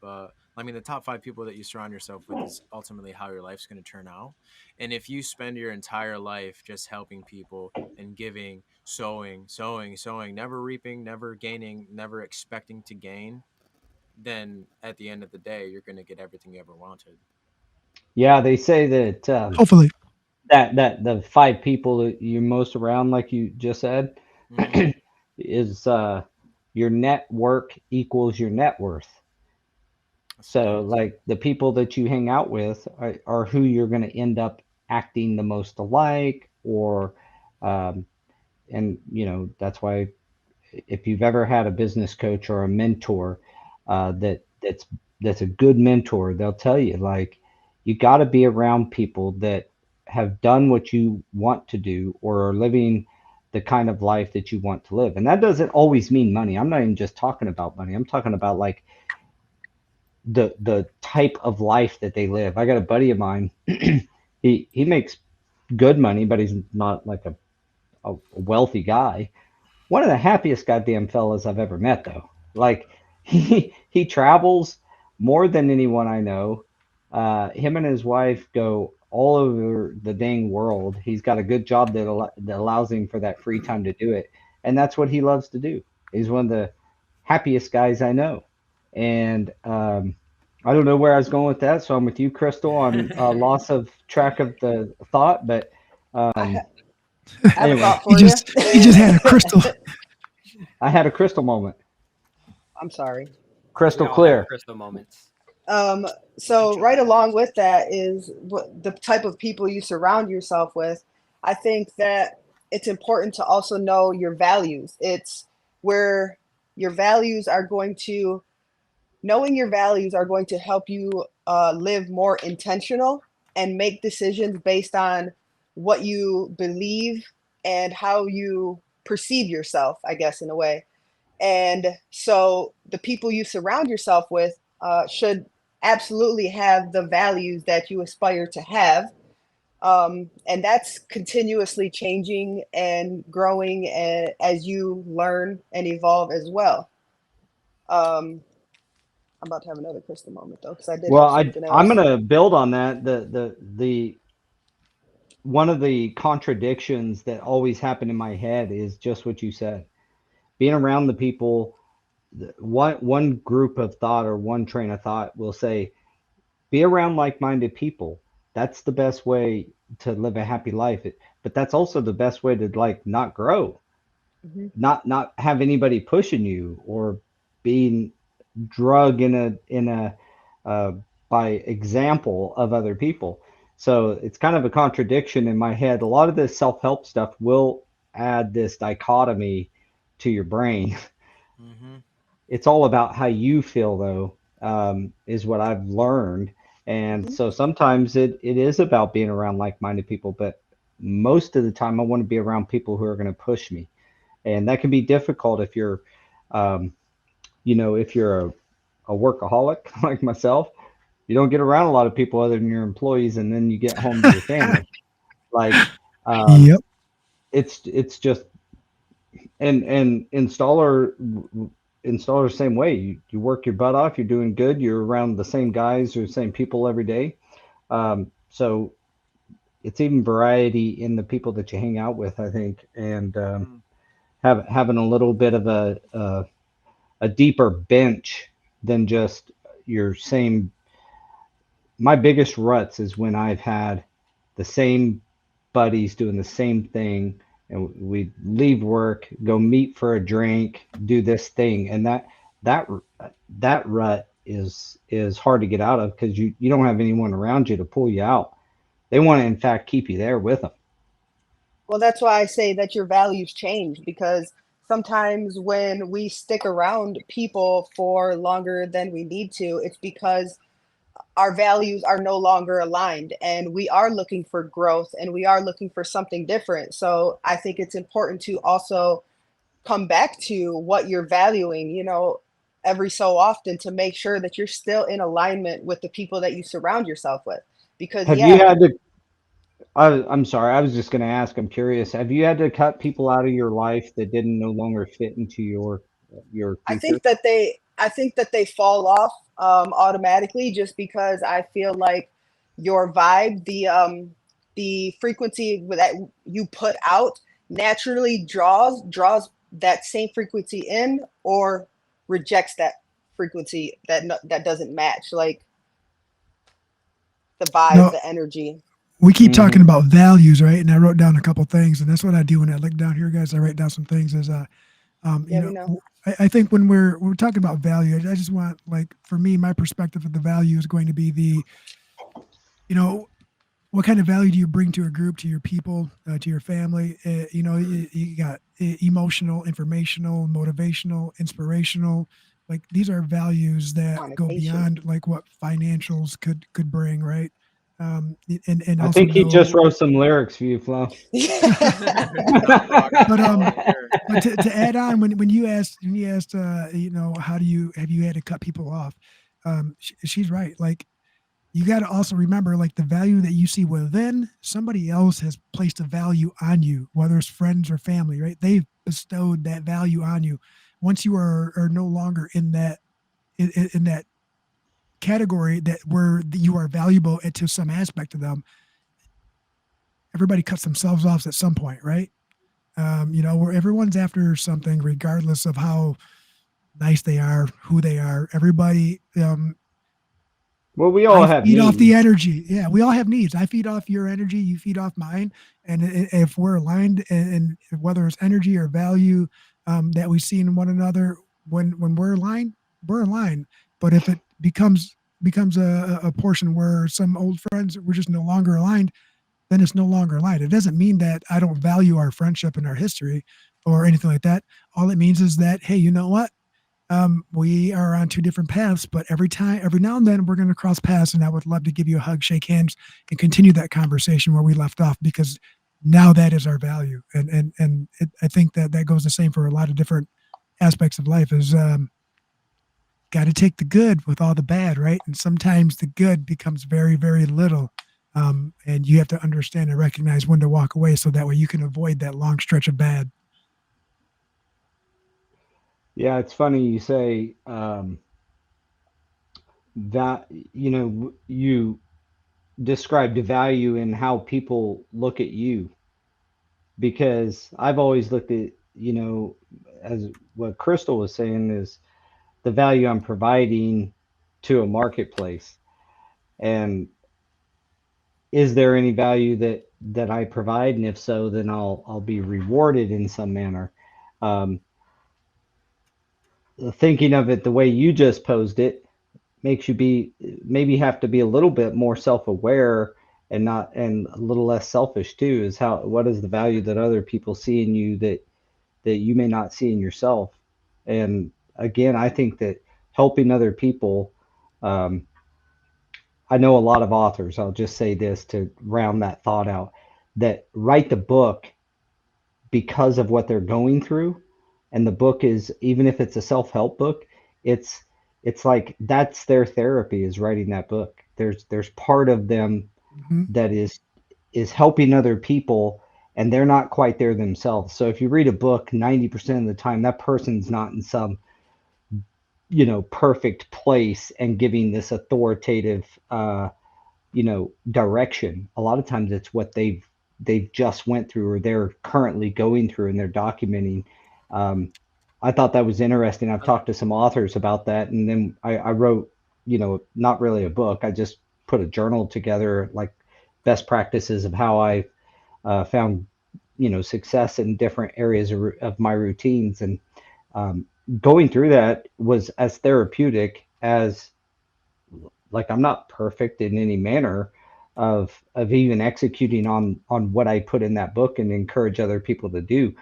I mean the top 5 people that you surround yourself with is ultimately how your life's going to turn out. And if you spend your entire life just helping people and giving, sowing, never reaping, never gaining, never expecting to gain, then at the end of the day you're going to get everything you ever wanted. Yeah, they say that Hopefully. that the five people that you're most around, like you just said, Mhm. is your network equals your net worth. That's a So, fact. like the people that you hang out with are who you're going to end up acting the most alike, or, um, and that's why if you've ever had a business coach or a mentor, that's a good mentor, they'll tell you like you got to be around people that have done what you want to do or are living the kind of life that you want to live. And that doesn't always mean money. I'm not even just talking about money. I'm talking about like the type of life that they live. I got a buddy of mine. He makes good money, but he's not like a wealthy guy. One of the happiest goddamn fellas I've ever met, though. Like he travels more than anyone I know. Him and his wife go all over the dang world. He's got a good job that allows him for that free time to do it, and that's what he loves to do. He's one of the happiest guys I know, and I don't know where I was going with that, so I'm with you, Crystal, on loss of track of the thought, but I, ha- um, I have a anyway, thought He for you. just he just had a crystal. I had a crystal moment. I'm sorry. We Crystal all have clear. crystal moments. Um, Each so of right them. along with that is what the type of people you surround yourself with. I think that it's important to also know your values. It's where your values are going to knowing your values are going to help you live more intentional and make decisions based on what you believe and how you perceive yourself, I guess, in a way. And so the people you surround yourself with should absolutely have the values that you aspire to have. And that's continuously changing and growing as you learn and evolve as well. Um, I'm about to have another crystal moment though, because I did Well, have something I'm else. gonna build on that. The one of the contradictions that always happen in my head is just what you said. Being around the people, one group of thought or one train of thought will say, be around like-minded people. That's the best way to live a happy life. But that's also the best way to like not grow, Hmm. not have anybody pushing you or being drug in a uh, by example of other people. So it's kind of a contradiction in my head. A lot of this self-help stuff will add this dichotomy to your brain. Mm-hmm. It's all about how you feel, though, is what I've learned. And Hmm. so sometimes it is about being around like-minded people, but most of the time I want to be around people who are going to push me. And that can be difficult if you're, um, if you're a workaholic like myself. You don't get around a lot of people other than your employees, and then you get home to your family. Like, um, Yep. it's just and installer same way. You work your butt off. You're doing good. You're around the same guys or the same people every day. So it's even variety in the people that you hang out with, I think, and having a little bit of a deeper bench than just your same. My biggest ruts is when I've had the same buddies doing the same thing, and we leave work, go meet for a drink, do this thing, and that that rut is hard to get out of because you don't have anyone around you to pull you out. They want to in fact keep you there with them. Well, that's why I say that your values change, because sometimes when we stick around people for longer than we need to, it's because our values are no longer aligned and we are looking for growth and we are looking for something different. So I think it's important to also come back to what you're valuing, every so often, to make sure that you're still in alignment with the people that you surround yourself with. Because, Have you yeah, had to? I'm sorry, I was just going to ask. I'm curious. Have you had to cut people out of your life that didn't no longer fit into your I future? think that they fall off automatically, just because I feel like your vibe, the frequency that you put out, naturally draws that same frequency in, or rejects that frequency that doesn't match, like the You vibe, know, the energy. we keep talking Hmm. about values, right? And I wrote down a couple things, and that's what I do when I look down here, guys. I write down some things as Yeah, we know. I think when we're talking about value, I just want, like, for me, my perspective of the value is going to be you know, what kind of value do you bring to a group, to your people, to your family? You got emotional, informational, motivational, inspirational. Like, these are values that go Connotation. beyond like what financials could bring, right? And I also think he just know, wrote some lyrics for you, Flo. Top dog. I but got it right here. to add on, when you asked, how do you have you had to cut people off? She's right. Like, you got to also remember, like, the value that you see within, somebody else has placed a value on you, whether it's friends or family, right? They've bestowed that value on you. Once you are no longer in that category, that where you are valuable to some aspect of them, everybody cuts themselves off at some point, right? Where everyone's after something, regardless of how nice they are, who they are. Everybody, Well, we all I have feed off the needs. energy. Yeah, we all have needs. I feed off your energy. You feed off mine. And if we're aligned, and whether it's energy or value, that we see in one another, when we're aligned. But if it becomes a portion where some old friends, we're just no longer aligned, then it's no longer aligned. It doesn't mean that I don't value our friendship and our history or anything like that. All it means is that, hey, you know what? We are on two different paths, but every now and then, we're going to cross paths, and I would love to give you a hug, shake hands, and continue that conversation where we left off, because now that is our value. I think that goes the same for a lot of different aspects of life. Is got to take the good with all the bad, right? And sometimes the good becomes very, very little. And you have to understand and recognize when to walk away, so that way you can avoid that long stretch of bad. Yeah, it's funny you say that, you described value in how people look at you, because I've always looked at, as what Crystal was saying, is the value I'm providing to a marketplace. And is there any value that I provide? And if so, then I'll be rewarded in some manner. Um, Thinking of it the way you just posed it makes you maybe have to be a little bit more self-aware and a little less selfish too, is what is the value that other people see in you that you may not see in yourself. And again, I think that helping other people, um, I know a lot of authors, I'll just say this to round that thought out, that write the book because of what they're going through. And the book is, even if it's a self-help book, it's it's like that's their therapy, is writing that book. There's part of them Mhm. that is helping other people, and they're not quite there themselves. So if you read a book, 90% of the time that person's not in some, perfect place and giving this authoritative direction. A lot of times it's what they've just went through, or they're currently going through, and they're documenting. um, I thought that was interesting. I've talked to some authors about that, and then I wrote, not really a book, I just put a journal together, like best practices of how I found success in different areas of my routines. And um, going through that was as therapeutic as, like, I'm not perfect in any manner of even executing on what I put in that book and encourage other people to do.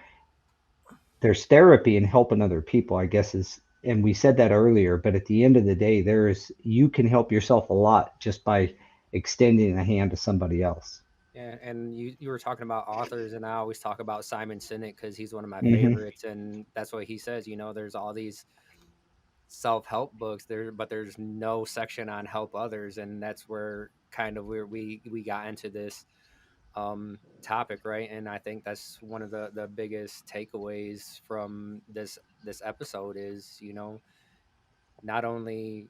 There's therapy in helping other people, I guess, and we said that earlier, but at the end of the day, you can help yourself a lot just by extending a hand to somebody else. And you were talking about authors, and I always talk about Simon Sinek because he's one of my Hmm. favorites, and that's what he says. There's all these self-help books there, but there's no section on help others, and that's where kind of where we got into this topic, right? And I think that's one of the biggest takeaways from this episode is, not only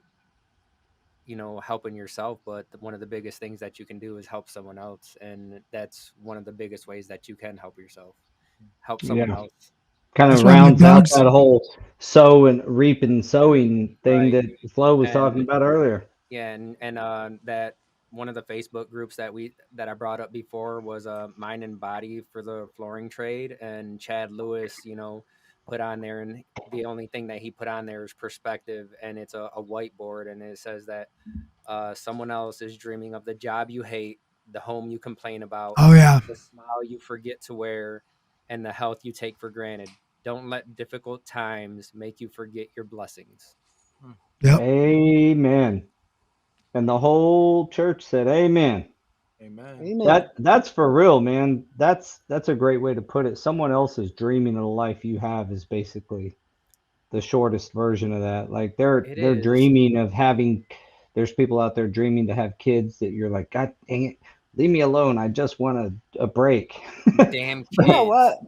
helping yourself, but one of the biggest things that you can do is help someone else, and that's one of the biggest ways that you can help yourself, help someone Yeah, else. kind of That's why my rounds out dogs. that whole sow and reap and sowing thing Right. that Flo was talking And about earlier. yeah, and that one of the Facebook groups that I brought up before was Mind and Body for the flooring trade, and Chad Lewis, put on there, and the only thing that he put on there is perspective, and it's a whiteboard, and it says that someone else is dreaming of the job you hate, the home you complain about, Oh yeah. the smile you forget to wear, and the health you take for granted. Don't let difficult times make you forget your blessings. Hmm. Yep. Amen. And the whole church said amen. Amen. Amen. That's for real, man. That's a great way to put it. Someone else is dreaming of the life you have is basically the shortest version of that. Like It they're is. dreaming of having. There's people out there dreaming to have kids that you're like, God dang it, leave me alone. I just want a break. Damn You know kids. what?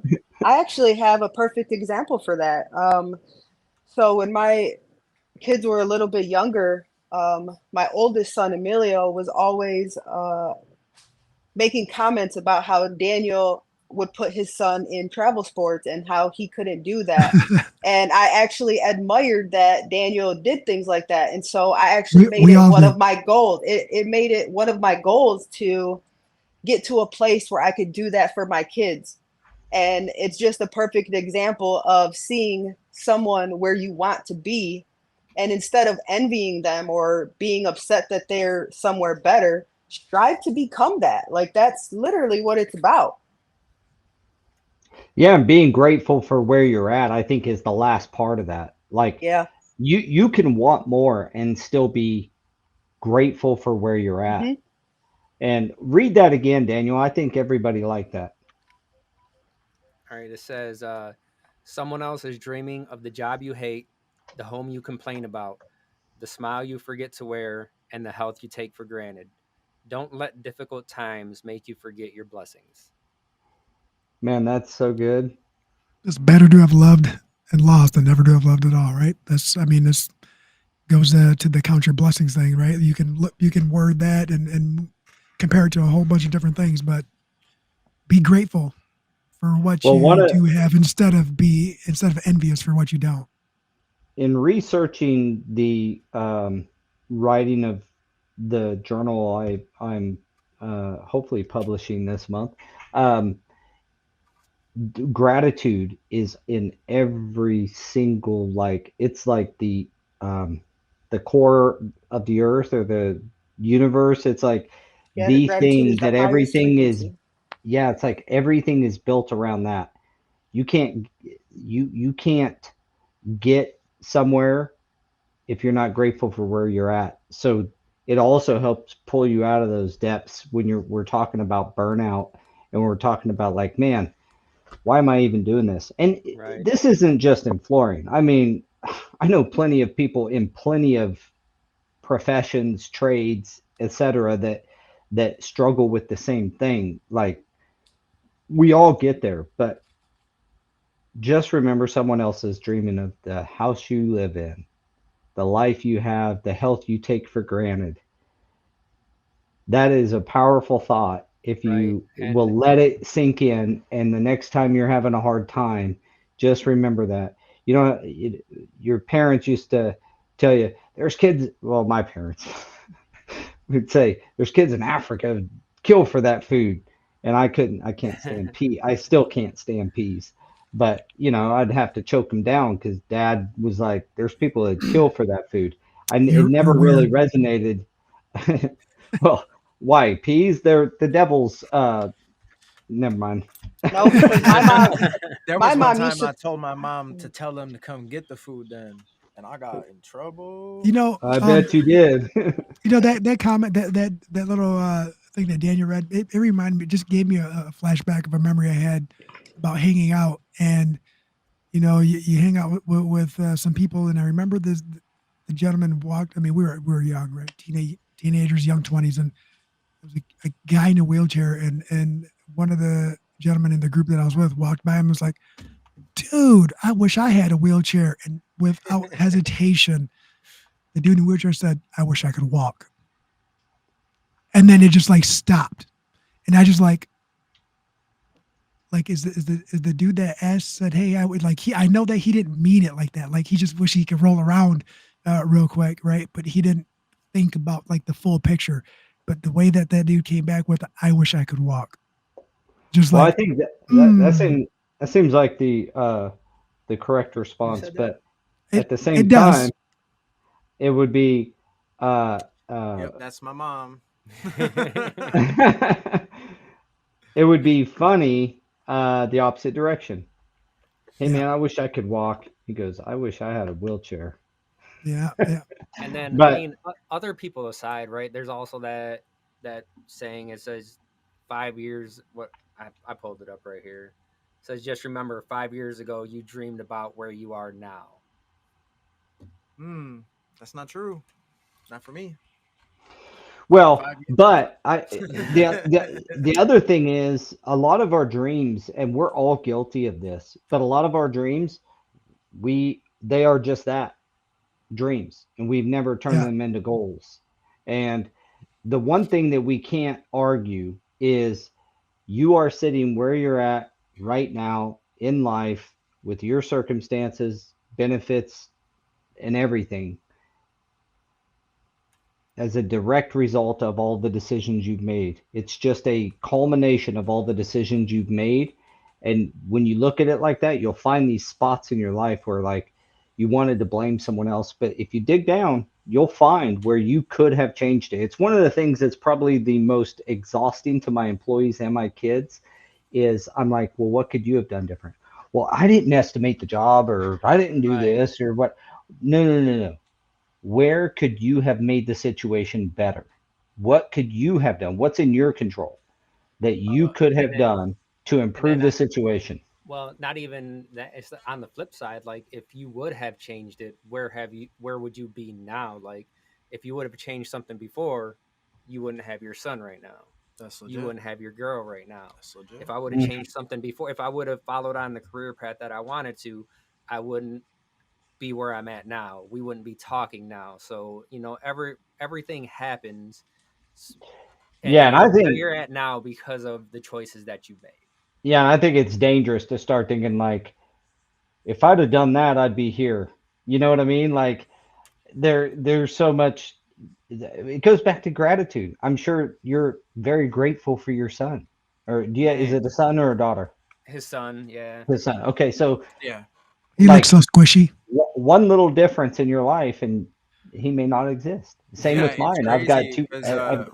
I actually have a perfect example for that. So when my kids were a little bit younger, my oldest son Emilio was always making comments about how Daniel would put his son in travel sports and how he couldn't do that. And I actually admired that Daniel did things like that. And so I actually made We it all one of did. my goals. It made it one of my goals to get to a place where I could do that for my kids. And it's just a perfect example of seeing someone where you want to be. And instead of envying them or being upset that they're somewhere better, strive to become that. Like that's literally what it's about. Yeah, and being grateful for where you're at, I think, is the last part of that. Like, Yeah. you can want more and still be grateful for where you're Hmm. at. And read that again, Daniel. I think everybody liked that. All right. It says, someone else is dreaming of the job you hate, the home you complain about, the smile you forget to wear, and the health you take for granted. Don't let difficult times make you forget your blessings. Man, that's so good. It's better to have loved and lost than never to have loved at all, right? I mean, this goes to the count your blessings thing, right? You can word that and compare it to a whole bunch of different things, but be grateful for what Well, you do have instead of envious for what you don't. in researching the writing of the journal I'm hopefully publishing this month, um, gratitude is in every single, like, it's like um, the core of the earth or the universe. It's like Yeah, the the gratitude thing is the that highest everything is. frequency. Yeah, it's like everything is built around that. You can't you can't get somewhere if you're not grateful for where you're at. So it also helps pull you out of those depths when we're talking about burnout, and we're talking about, like, man, why am I even doing this? And Right. this isn't just in flooring. I mean, I know plenty of people in plenty of professions, trades, etc., that struggle with the same thing. Like, we all get there, but just remember someone else is dreaming of the house you live in, the life you have, the health you take for granted. That is a powerful thought if Right. you And will let it sink in. And the next time you're having a hard time, just remember that. You know, your parents used to tell you, there's kids, well, my parents would say, there's kids in Africa kill for that food. And I can't stand pea. I still can't stand peas. But, I'd have to choke them down because dad was like, there's people that kill for that food. It You're never really weird. resonated. Well, why? Peas? They're the devil's. Never mind. No, because my mom, There my was one mom time used I to. told my mom to tell them to come get the food then, and I got in You trouble. know, I bet you did. that comment, that little thing that Daniel read, it reminded me, just gave me a flashback of a memory I had about hanging out, and you hang out with some people, and I remember this. The gentleman walked. I mean, we were young, right? Teenagers, young 20s, and there was a guy in a wheelchair, and one of the gentlemen in the group that I was with walked by him and was like, "Dude, I wish I had a wheelchair." And without hesitation, the dude in the wheelchair said, "I wish I could walk." And then it just like stopped, and I just like is the dude that asked said, "Hey, I would like he." I know that he didn't mean it like that. Like he just wish he could roll around real quick, right? But he didn't think about like the full picture. But the way that dude came back with, "I wish I could walk," just Well, I like, think mm, that seems like the correct Who response, said that? but it at the same it time, does. it would be uh, uh, Yep, that's my mom. it would be funny the opposite direction. Hey Yeah, man, I wish I could walk. He goes, I wish I had a wheelchair. yeah, yeah. and then I But mean, other people aside, right? There's also that saying. It says 5 years. What I pulled it up right here. It says just remember 5 years ago you dreamed about where you are now. Hmm, that's not true. Not for me. Well, 5 years. but the other thing is a lot of our dreams, and we're all guilty of this, but a lot of our dreams, they are just that, dreams, and we've never turned Yeah. them into goals. And the one thing that we can't argue is you are sitting where you're at right now in life with your circumstances, benefits, and everything as a direct result of all the decisions you've made. It's just a culmination of all the decisions you've made. And when you look at it like that, you'll find these spots in your life where, like, you wanted to blame someone else. But if you dig down, you'll find where you could have changed it. It's one of the things that's probably the most exhausting to my employees and my kids is I'm like, well, what could you have done different? Well, I didn't estimate the job, or I didn't do Right. this, or what. No, no, no, no. Where could you have made the situation better? What could you have done? What's in your control that you Uh, could and have then done to and then improve the situation? well, not even that. It's on the flip side. Like if you would have changed it, where would you be now? Like if you would have changed something before, you wouldn't have your son right now. That's You legit. wouldn't have your girl right now. That's legit. If I would have Mm. changed something before, if I would have followed on the career path that I wanted to, I wouldn't be where I'm at now. We wouldn't be talking now. So, everything happens Yeah, and I where think you're at now because of the choices that you made. yeah, I think it's dangerous to start thinking like, if I'd have done that, I'd be here. You know what I mean? Like there's so much. It goes back to gratitude. I'm sure you're very grateful for your son, or yeah, is Man, it a son or a daughter? his son, yeah. His son. Okay, so Yeah. He looks like so squishy. one little difference in your life, and he may not exist. Same Yeah, with it's mine. I've got crazy two. because Yeah,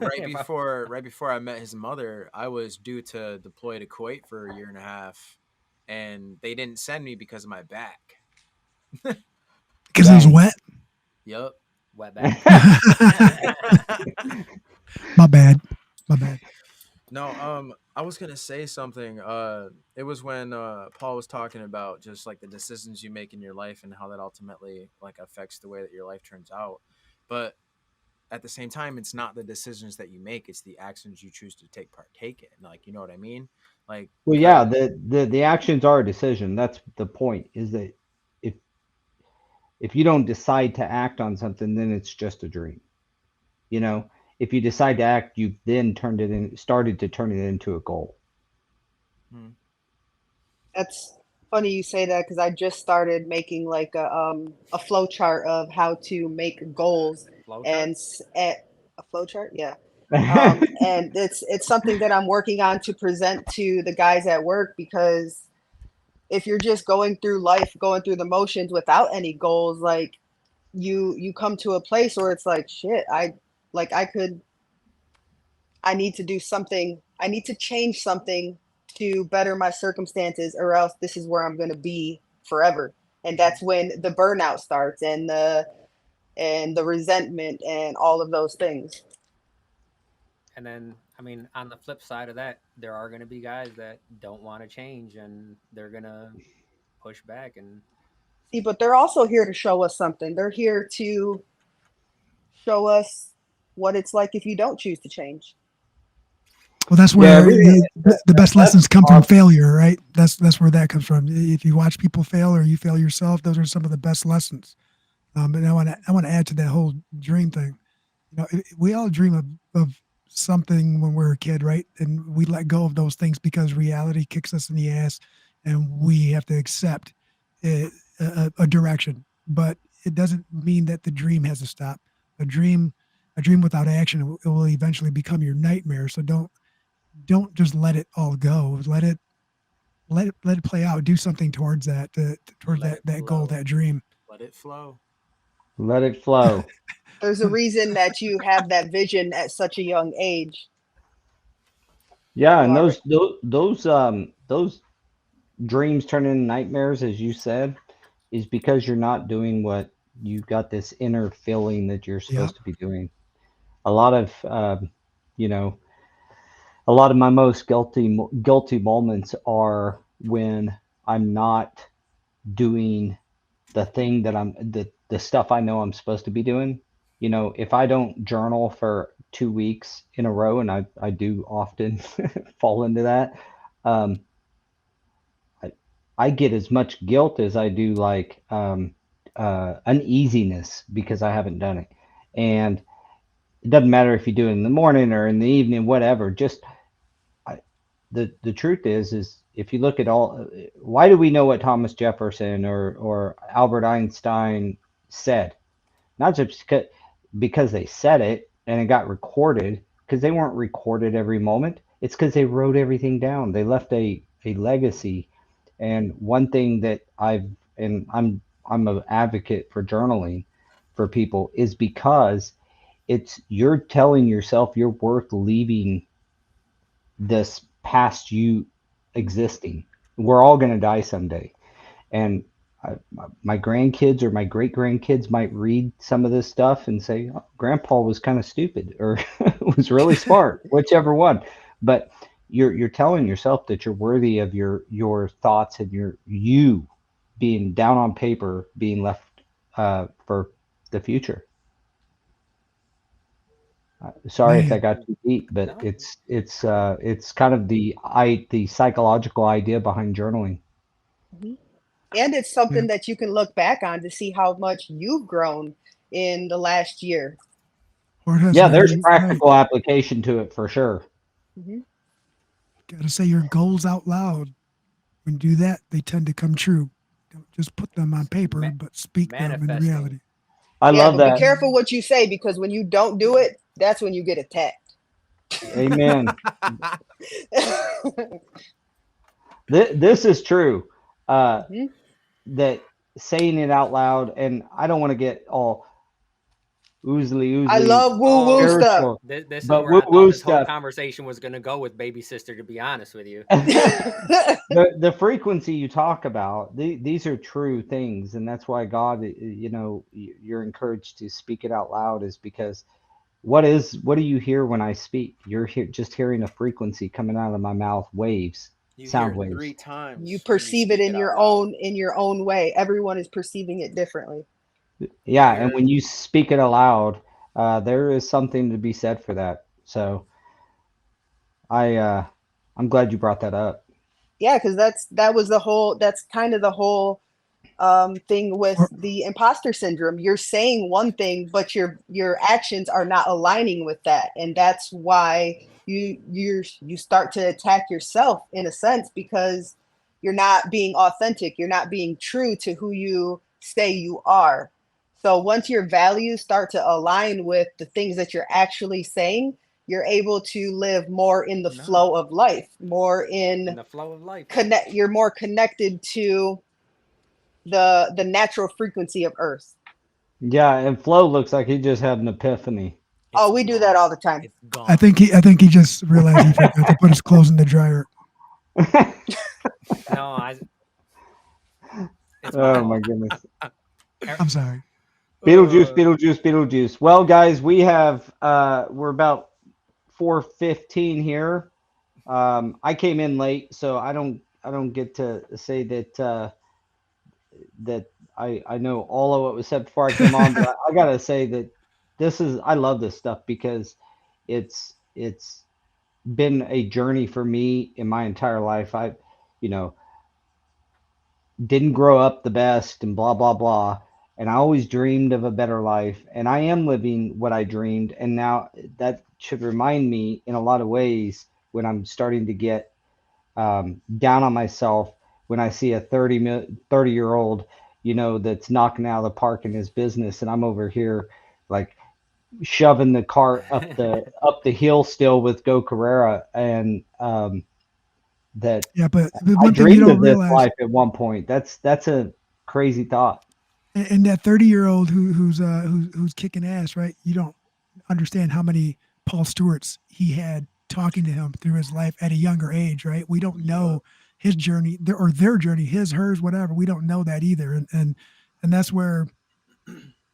right before I met his mother, I was due to deploy to Kuwait for a year and a half, and they didn't send me because of my back. Because it was Dang. wet. Yup. wet back. My bad. My bad. No, I was gonna say something. It was when Paul was talking about just like the decisions you make in your life and how that ultimately like affects the way that your life turns out. But at the same time, it's not the decisions that you make; it's the actions you choose to partake in. Like, you know what I mean? Like, Well, kind yeah, of. the actions are a decision. That's the point. Is that if if you don't decide to act on something, then it's just a dream. You know, if you decide to act, you've then started to turn it into a goal. Hmm. That's funny you say that because I just started making like a flow chart of how to make goals Flow chart. and at a flow chart, yeah. And it's something that I'm working on to present to the guys at work because if you're just going through life, going through the motions without any goals, like you come to a place where it's like shit, I need to do something. I need to change something to better my circumstances, or else this is where I'm going to be forever. And that's when the burnout starts, and the resentment and all of those things. And then, I mean, on the flip side of that, there are going to be guys that don't want to change and they're going to push back. And See, but they're also here to show us something. They're here to show us what it's like if you don't choose to change. Well, that's Yeah, where everything the best that's lessons come from awesome. failure, right? That's where that comes from. If you watch people fail or you fail yourself, those are some of the best lessons. And I want to add to that whole dream thing. We all dream of something when we're a kid, right? And we let go of those things because reality kicks us in the ass, and we have to accept a direction. But it doesn't mean that the dream has to stop. A dream, a dream without action, it will eventually become your nightmare. So don't just let it all go. Let it play out. Do something towards that, towards Let that it that goal, flow. that dream. Let it flow. Let it flow. There's a reason that you have that vision at such a young age. Yeah, You and are those dreams turn into nightmares, as you said, is because you're not doing what you've got this inner feeling that you're Yeah. supposed to be doing. A lot of you know, a lot of my most guilty moments are when I'm not doing the thing that the stuff I know I'm supposed to be doing. You know, if I don't journal for 2 weeks in a row, and I do often fall into that, um, I, I get as much guilt as I do like uneasiness because I haven't done it. And it doesn't matter if you do it in the morning or in the evening, whatever. Just I, the truth is if you look at all, why do we know what Thomas Jefferson or Albert Einstein said? Not just because they said it and it got recorded, because they weren't recorded every moment. It's because they wrote everything down. They left a legacy. And one thing that I'm an advocate for journaling for people is because it's you're telling yourself you're worth leaving this past you existing. We're all going to die someday. And my grandkids or my great grandkids might read some of this stuff and say, oh, Grandpa was kind of stupid or was really smart, whichever one. But you're telling yourself that you're worthy of your thoughts and your you being down on paper, being left for the future. Sorry if that Man. got too deep, but no, it's kind of the psychological idea behind journaling. Mhm. And it's Yeah. something that you can look back on to see how much you've grown in the last year. or it has Yeah, there's value, right? practical application to it for sure. Mhm. Got to say your goals out loud. When you do that, they tend to come true. Don't just put them on paper, Ma- but speak them in manifesting. reality. I Yeah, love but be that. careful what you say because when you don't do it, that's when you get attacked. Amen. This is true. Mhm. That saying it out loud, and I don't want to get all oozly I oozly love woo woo Oh, stuff. spiritual, this is but where woo I thought woo this whole stuff. conversation was going to go with baby sister. To be honest with you, The frequency you talk about, these are true things, and that's why God, you're encouraged to speak it out loud, is because what do you hear when I speak? You're just hearing a frequency coming out of my mouth, waves, You hear sound it waves. 3 You times when you perceive it speak in it out your loud. own way. Everyone is perceiving it differently. You Yeah, and hear when you speak it aloud, there is something to be said for that. So I'm glad you brought that up. Yeah, because that's kind of the whole thing with Or the imposter syndrome. You're saying one thing, but your actions are not aligning with that, and that's why you start to attack yourself in a sense because you're not being authentic. You're not being true to who you say you are. So once your values start to align with the things that you're actually saying, you're able to live more in the no. flow of life, more in in the flow of life. connect. You're more connected to the natural frequency of Earth. Yeah, and Flo looks like he just had an epiphany. Oh, It's we do that all gone. the time. It's I gone. think he just realized he forgot to put his clothes in the dryer. No, it's my Oh my fault. goodness. I'm sorry. Beetlejuice, Uh, Beetlejuice, Beetlejuice. Well, guys, we're about 4:15 here. I came in late, so I don't get to say that I know all of what was said before I came on, but I gotta say that I love this stuff because it's been a journey for me in my entire life. You know, didn't grow up the best and blah blah blah, and I always dreamed of a better life, and I am living what I dreamed, and now that should remind me in a lot of ways when I'm starting to get down on myself when I see a 30-year-old, that's knocking out of the park in his business, and I'm over here like shoving the cart up the hill still with Go Carrera, and that Yeah, but I one thing you dreamed don't of this realize, life at one point. That's a crazy thought. and that 30-year-old who's kicking ass, right? You don't understand how many Paul Stewarts he had talking to him through his life at a younger age, right? We don't yeah. know his journey or their journey, his, hers, whatever. We don't know that either, and that's where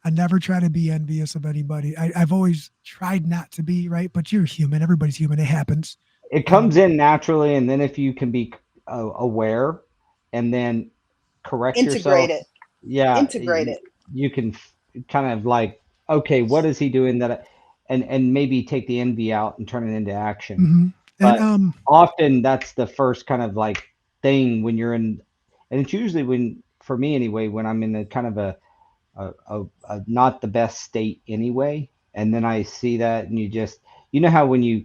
I never try to be envious of anybody. I've always tried not to be, right? But you're human. Everybody's human. It happens. It comes And in naturally, and then if you can be aware and then correct Integrate yourself, it. yeah, Integrate it. you can kind of like, okay, what is he doing and maybe take the envy out and turn it into action. mm-hmm. and But often that's the first kind of like thing when you're in, and it's usually when, for me anyway, when I'm in a kind of a not the best state anyway, and then I see that, and how when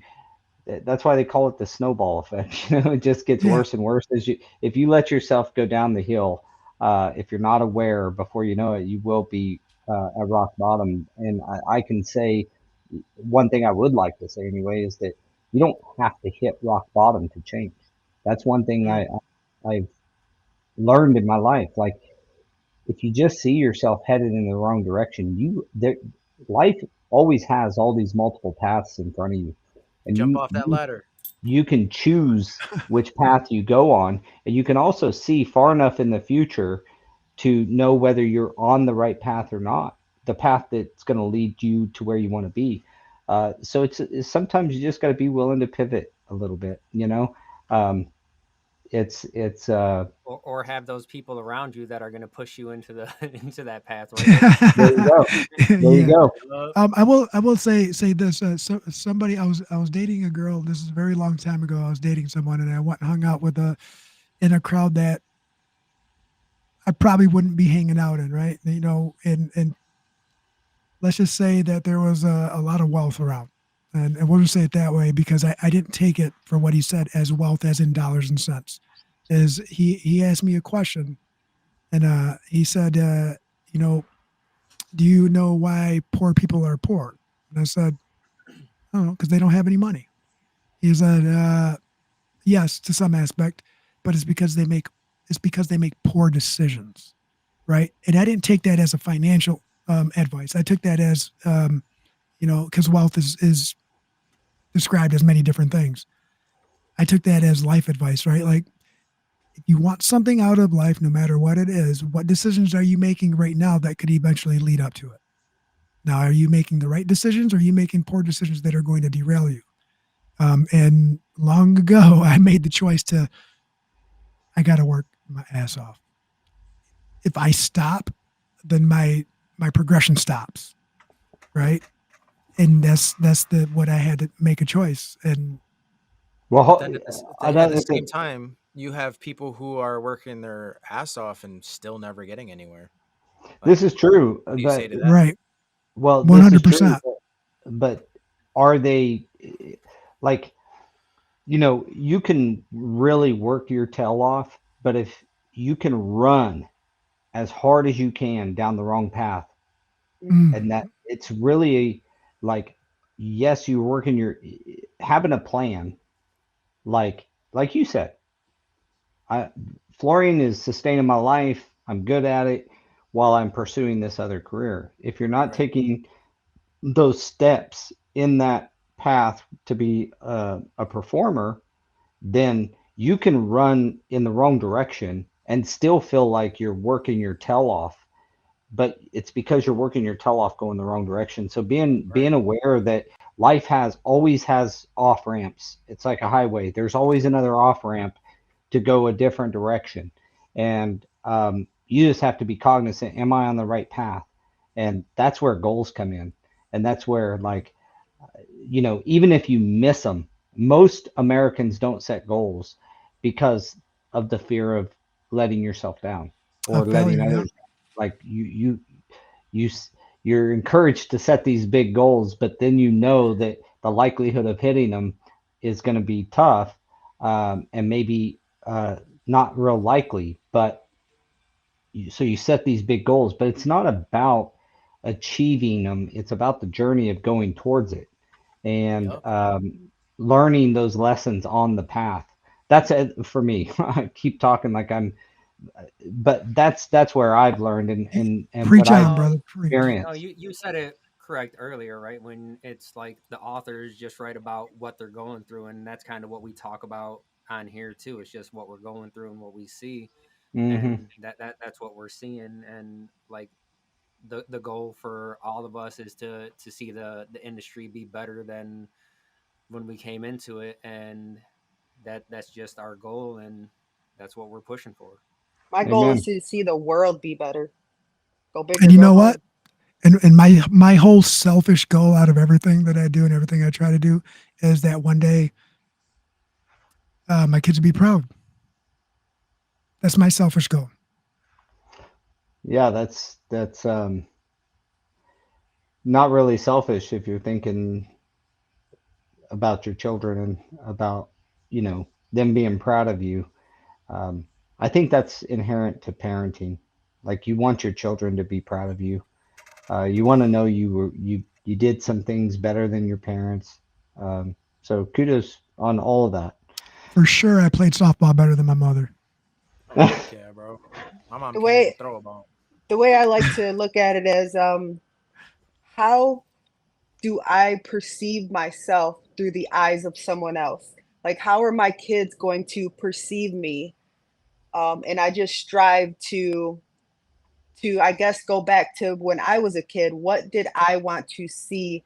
that's why they call it the snowball effect. It just gets yeah, worse and worse if you let yourself go down the hill. If you're not aware, before you know it, you will be at rock bottom. And I can say one thing I would like to say anyway is that you don't have to hit rock bottom to change. That's one thing Mm. I've learned in my life. Like, if you just see yourself headed in the wrong direction, life always has all these multiple paths in front of you, and Jump you off that you ladder. you can choose which path you go on, and you can also see far enough in the future to know whether you're on the right path or not, the path that's going to lead you to where you want to be. So it's sometimes you just got to be willing to pivot a little bit. Um, it's or have those people around you that are going to push you into the into that path, right? there you go, there you yeah. go. Yup. I will say this. Somebody I was dating a girl. This is a very long time ago. I was dating someone, and I went and hung out with in a crowd that I probably wouldn't be hanging out in, right? And let's just say that there was a lot of wealth around. And we'll just say it that way because I didn't take it for what he said as wealth as in dollars and cents. Is he asked me a question and he said, you know, do you know why poor people are poor? And I said, I don't know, because they don't have any money. He said, yes, to some aspect, but it's because they make poor decisions, right? And I didn't take that as a financial advice. I took that as because wealth is described as many different things. I took that as life advice, right? Like if you want something out of life, no matter what it is, what decisions are you making right now that could eventually lead up to it? Now, are you making the right decisions or are you making poor decisions that are going to derail you? And long ago, I made the choice I got to work my ass off. If I stop, then my progression stops, right? And that's the what I had to make a choice. And But Well, then at the another same thing. time, you have people who are working their ass off and still never getting anywhere. Like, This is true, what do you say but to that? right, this is true, 100%. but are they like you can really work your tail off, but if you can run as hard as you can down the wrong path, Mhm. and that Mm. it's really like yes, you're working your having a plan, like you said, I flooring is sustaining my life. I'm good at it while I'm pursuing this other career. If you're not Right. taking those steps in that path to be a performer, then you can run in the wrong direction and still feel like you're working your tail off, but it's because you're working your tail off going the wrong direction. So being Right. aware that life has always has off ramps. It's like a highway. There's always another off ramp to go a different direction, and you just have to be cognizant. Am I on the right path? And that's where goals come in, and that's where even if you miss them, most Americans don't set goals because of the fear of letting yourself down or letting Failure. Yep. others down. Like you you're encouraged to set these big goals, but then you know that the likelihood of hitting them is going to be tough, and maybe not real likely. But so you set these big goals, but it's not about achieving them. It's about the journey of going towards it and Yep. learning those lessons on the path. That's it for me. I keep talking like but that's where I've learned and what Preach I've on, No, brother. Preach. no, experienced. you said it correct earlier, right? When it's like the authors just write about what they're going through, and that's kind of what we talk about on here too. It's just what we're going through and what we see, Hmm. and that's what we're seeing. And like the goal for all of us is to see the industry be better than when we came into it, and that's just our goal, and that's what we're pushing for. My goal is Amen. to see the world be better. Go big And or you go know what? home. And my whole selfish goal out of everything that I do and everything I try to do is that one day my kids will be proud. That's my selfish goal. Yeah, that's not really selfish if you're thinking about your children and about them being proud of you. Um, I think that's inherent to parenting. Like you want your children to be proud of you. You want to know you did some things better than your parents. So kudos on all of that. For sure, I played softball better than my mother. Oh heck yeah, bro. My mom The can't even way throw a ball. the way I like to look at it is how do I perceive myself through the eyes of someone else? Like how are my kids going to perceive me? And I just strive to I guess go back to when I was a kid. What did I want to see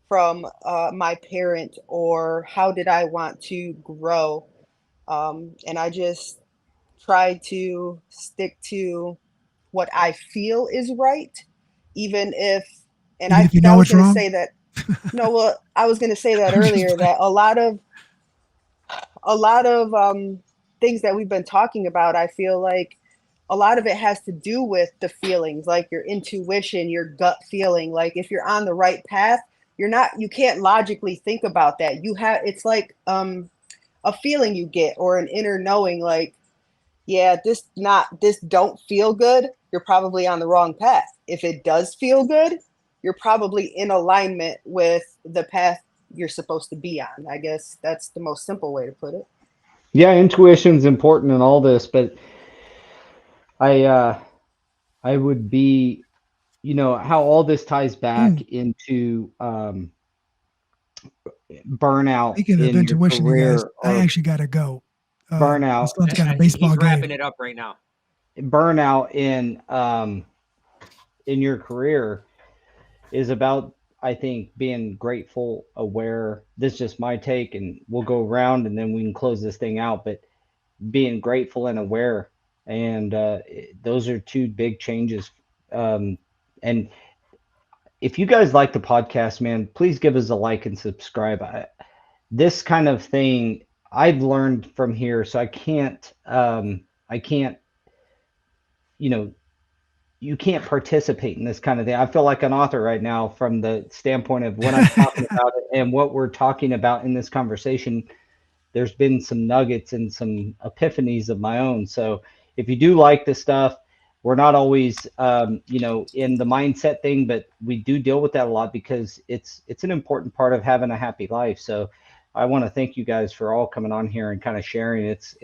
from my parent, or how did I want to grow? And I just try to stick to what I feel is right, even if, and Even I, if you I know was it's going to wrong. say that, no, well, I was going to say that I'm just earlier that a lot of things that we've been talking about, I feel like a lot of it has to do with the feelings, like your intuition, your gut feeling. Like if you're on the right path, you can't logically think about that. It's like a feeling you get or an inner knowing, like, yeah, this don't feel good. You're probably on the wrong path. If it does feel good, you're probably in alignment with the path you're supposed to be on. I guess that's the most simple way to put it. Yeah, intuition's important in all this, but I I would be, how all this ties back Ooh, into burnout speaking of in your intuition, you guys, career I or actually got to go. My burnout son's got a He's baseball wrapping game. it up right now. burnout in your career is about, I think, being grateful, aware. This is just my take, and we'll go around and then we can close this thing out. But being grateful and aware, and those are two big changes. And if you guys like the podcast, man, please give us a like and subscribe. This kind of thing I've learned from here, so I can't, you know, you can't participate in this kind of thing. I feel like an author right now from the standpoint of what I'm talking about and what we're talking about in this conversation. There's been some nuggets and some epiphanies of my own. So if you do like this stuff, we're not always, in the mindset thing, but we do deal with that a lot because it's an important part of having a happy life. So I want to thank you guys for all coming on here and kind of sharing. It's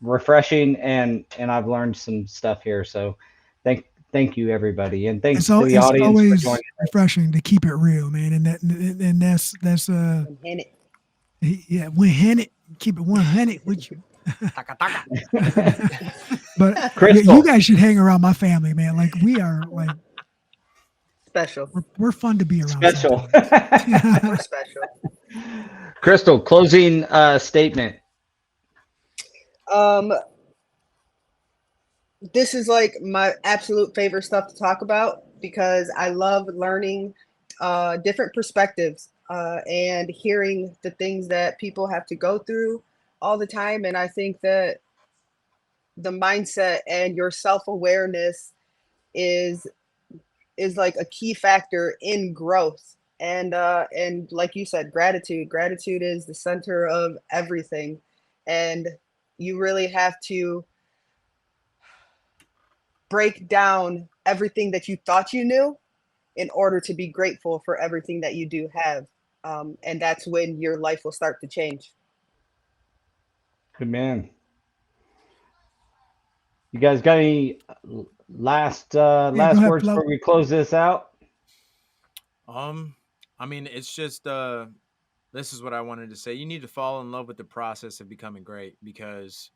refreshing, and I've learned some stuff here. So thank you everybody, and thanks to the It's audience for always joining. refreshing to keep it real, man. And that's And hit it. yeah, 100. Keep it 100 with you. Taka taka. But yeah, Crystal, you guys should hang around my family, man. Like we are, like Special. we're fun to be around special. sometimes. We're special. Crystal, closing statement. Um, this is like my absolute favorite stuff to talk about because I love learning different perspectives and hearing the things that people have to go through all the time. And I think that the mindset and your self-awareness is like a key factor in growth. And like you said, gratitude is the center of everything. And you really have to break down everything that you thought you knew in order to be grateful for everything that you do have. And that's when your life will start to change. Good man. You guys got any last Yeah, go last ahead, words Flo. before we close this out? I mean, it's just this is what I wanted to say. You need to fall in love with the process of becoming great, because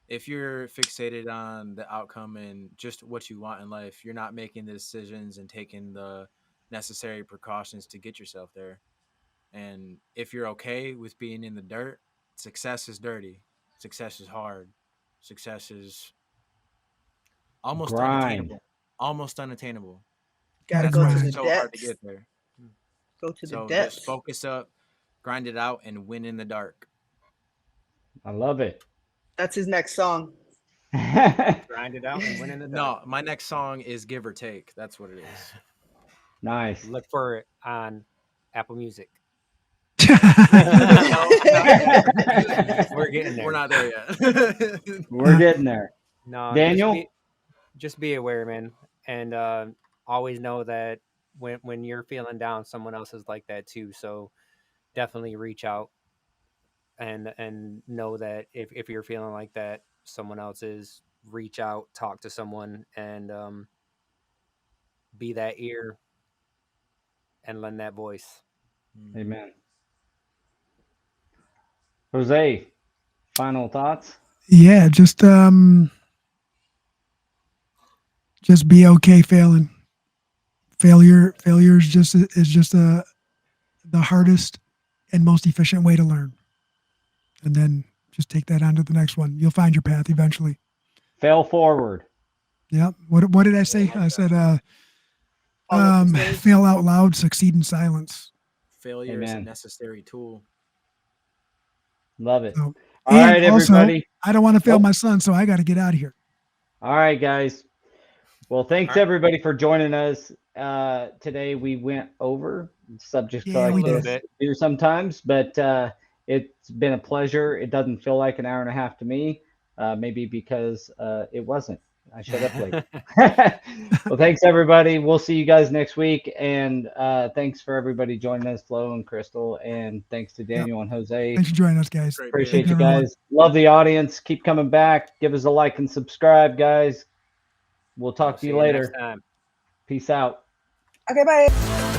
if you're fixated on the outcome and just what you want in life, you're not making the decisions and taking the necessary precautions to get yourself there. And if you're okay with being in the dirt, success is dirty. Success is hard. Success is almost Grind. unattainable. Almost unattainable. Got to Gotta That's go why to it's the grind. so hard to depths. get there. Go to the So just depths. focus up, grind it out, and win in the dark. I love it. That's his next song. Grind it out and win in the dark. No, my next song is Give or Take. That's what it is. Nice. Look for it on Apple Music. No, We're getting there. we're not there yet. We're getting there. No, Daniel? just be aware, man, and always know that when you're feeling down, someone else is like that too. So definitely reach out and know that if you're feeling like that, someone else is. Reach out, talk to someone, and be that ear and lend that voice. Amen. Jose, final thoughts? Yeah, just be okay failing. Failure is just the hardest and most efficient way to learn. And then just take that on to the next one. You'll find your path eventually. Fail forward. Yeah. What did I say? I said All of the things. fail out loud, succeed in silence. Failure is a Amen. necessary tool. Love it. So, All and right, also, everybody. I don't want to fail Oh. my son, so I got to get out of here. All right, guys. Well, thanks All right. everybody for joining us. Today we went over subjects Yeah, like we this did. do sometimes, but it's been a pleasure. It doesn't feel like an hour and a half to me. Maybe because it wasn't. I showed up late. Well, thanks everybody. We'll see you guys next week. And thanks for everybody joining us, Flo and Crystal. And thanks to Daniel and Jose. Thanks for joining us, guys. Great being Appreciate Thank you you, everyone. guys. Love the audience. Keep coming back. Give us a like and subscribe, guys. We'll talk to See you you next later. time. Peace out. Okay, bye.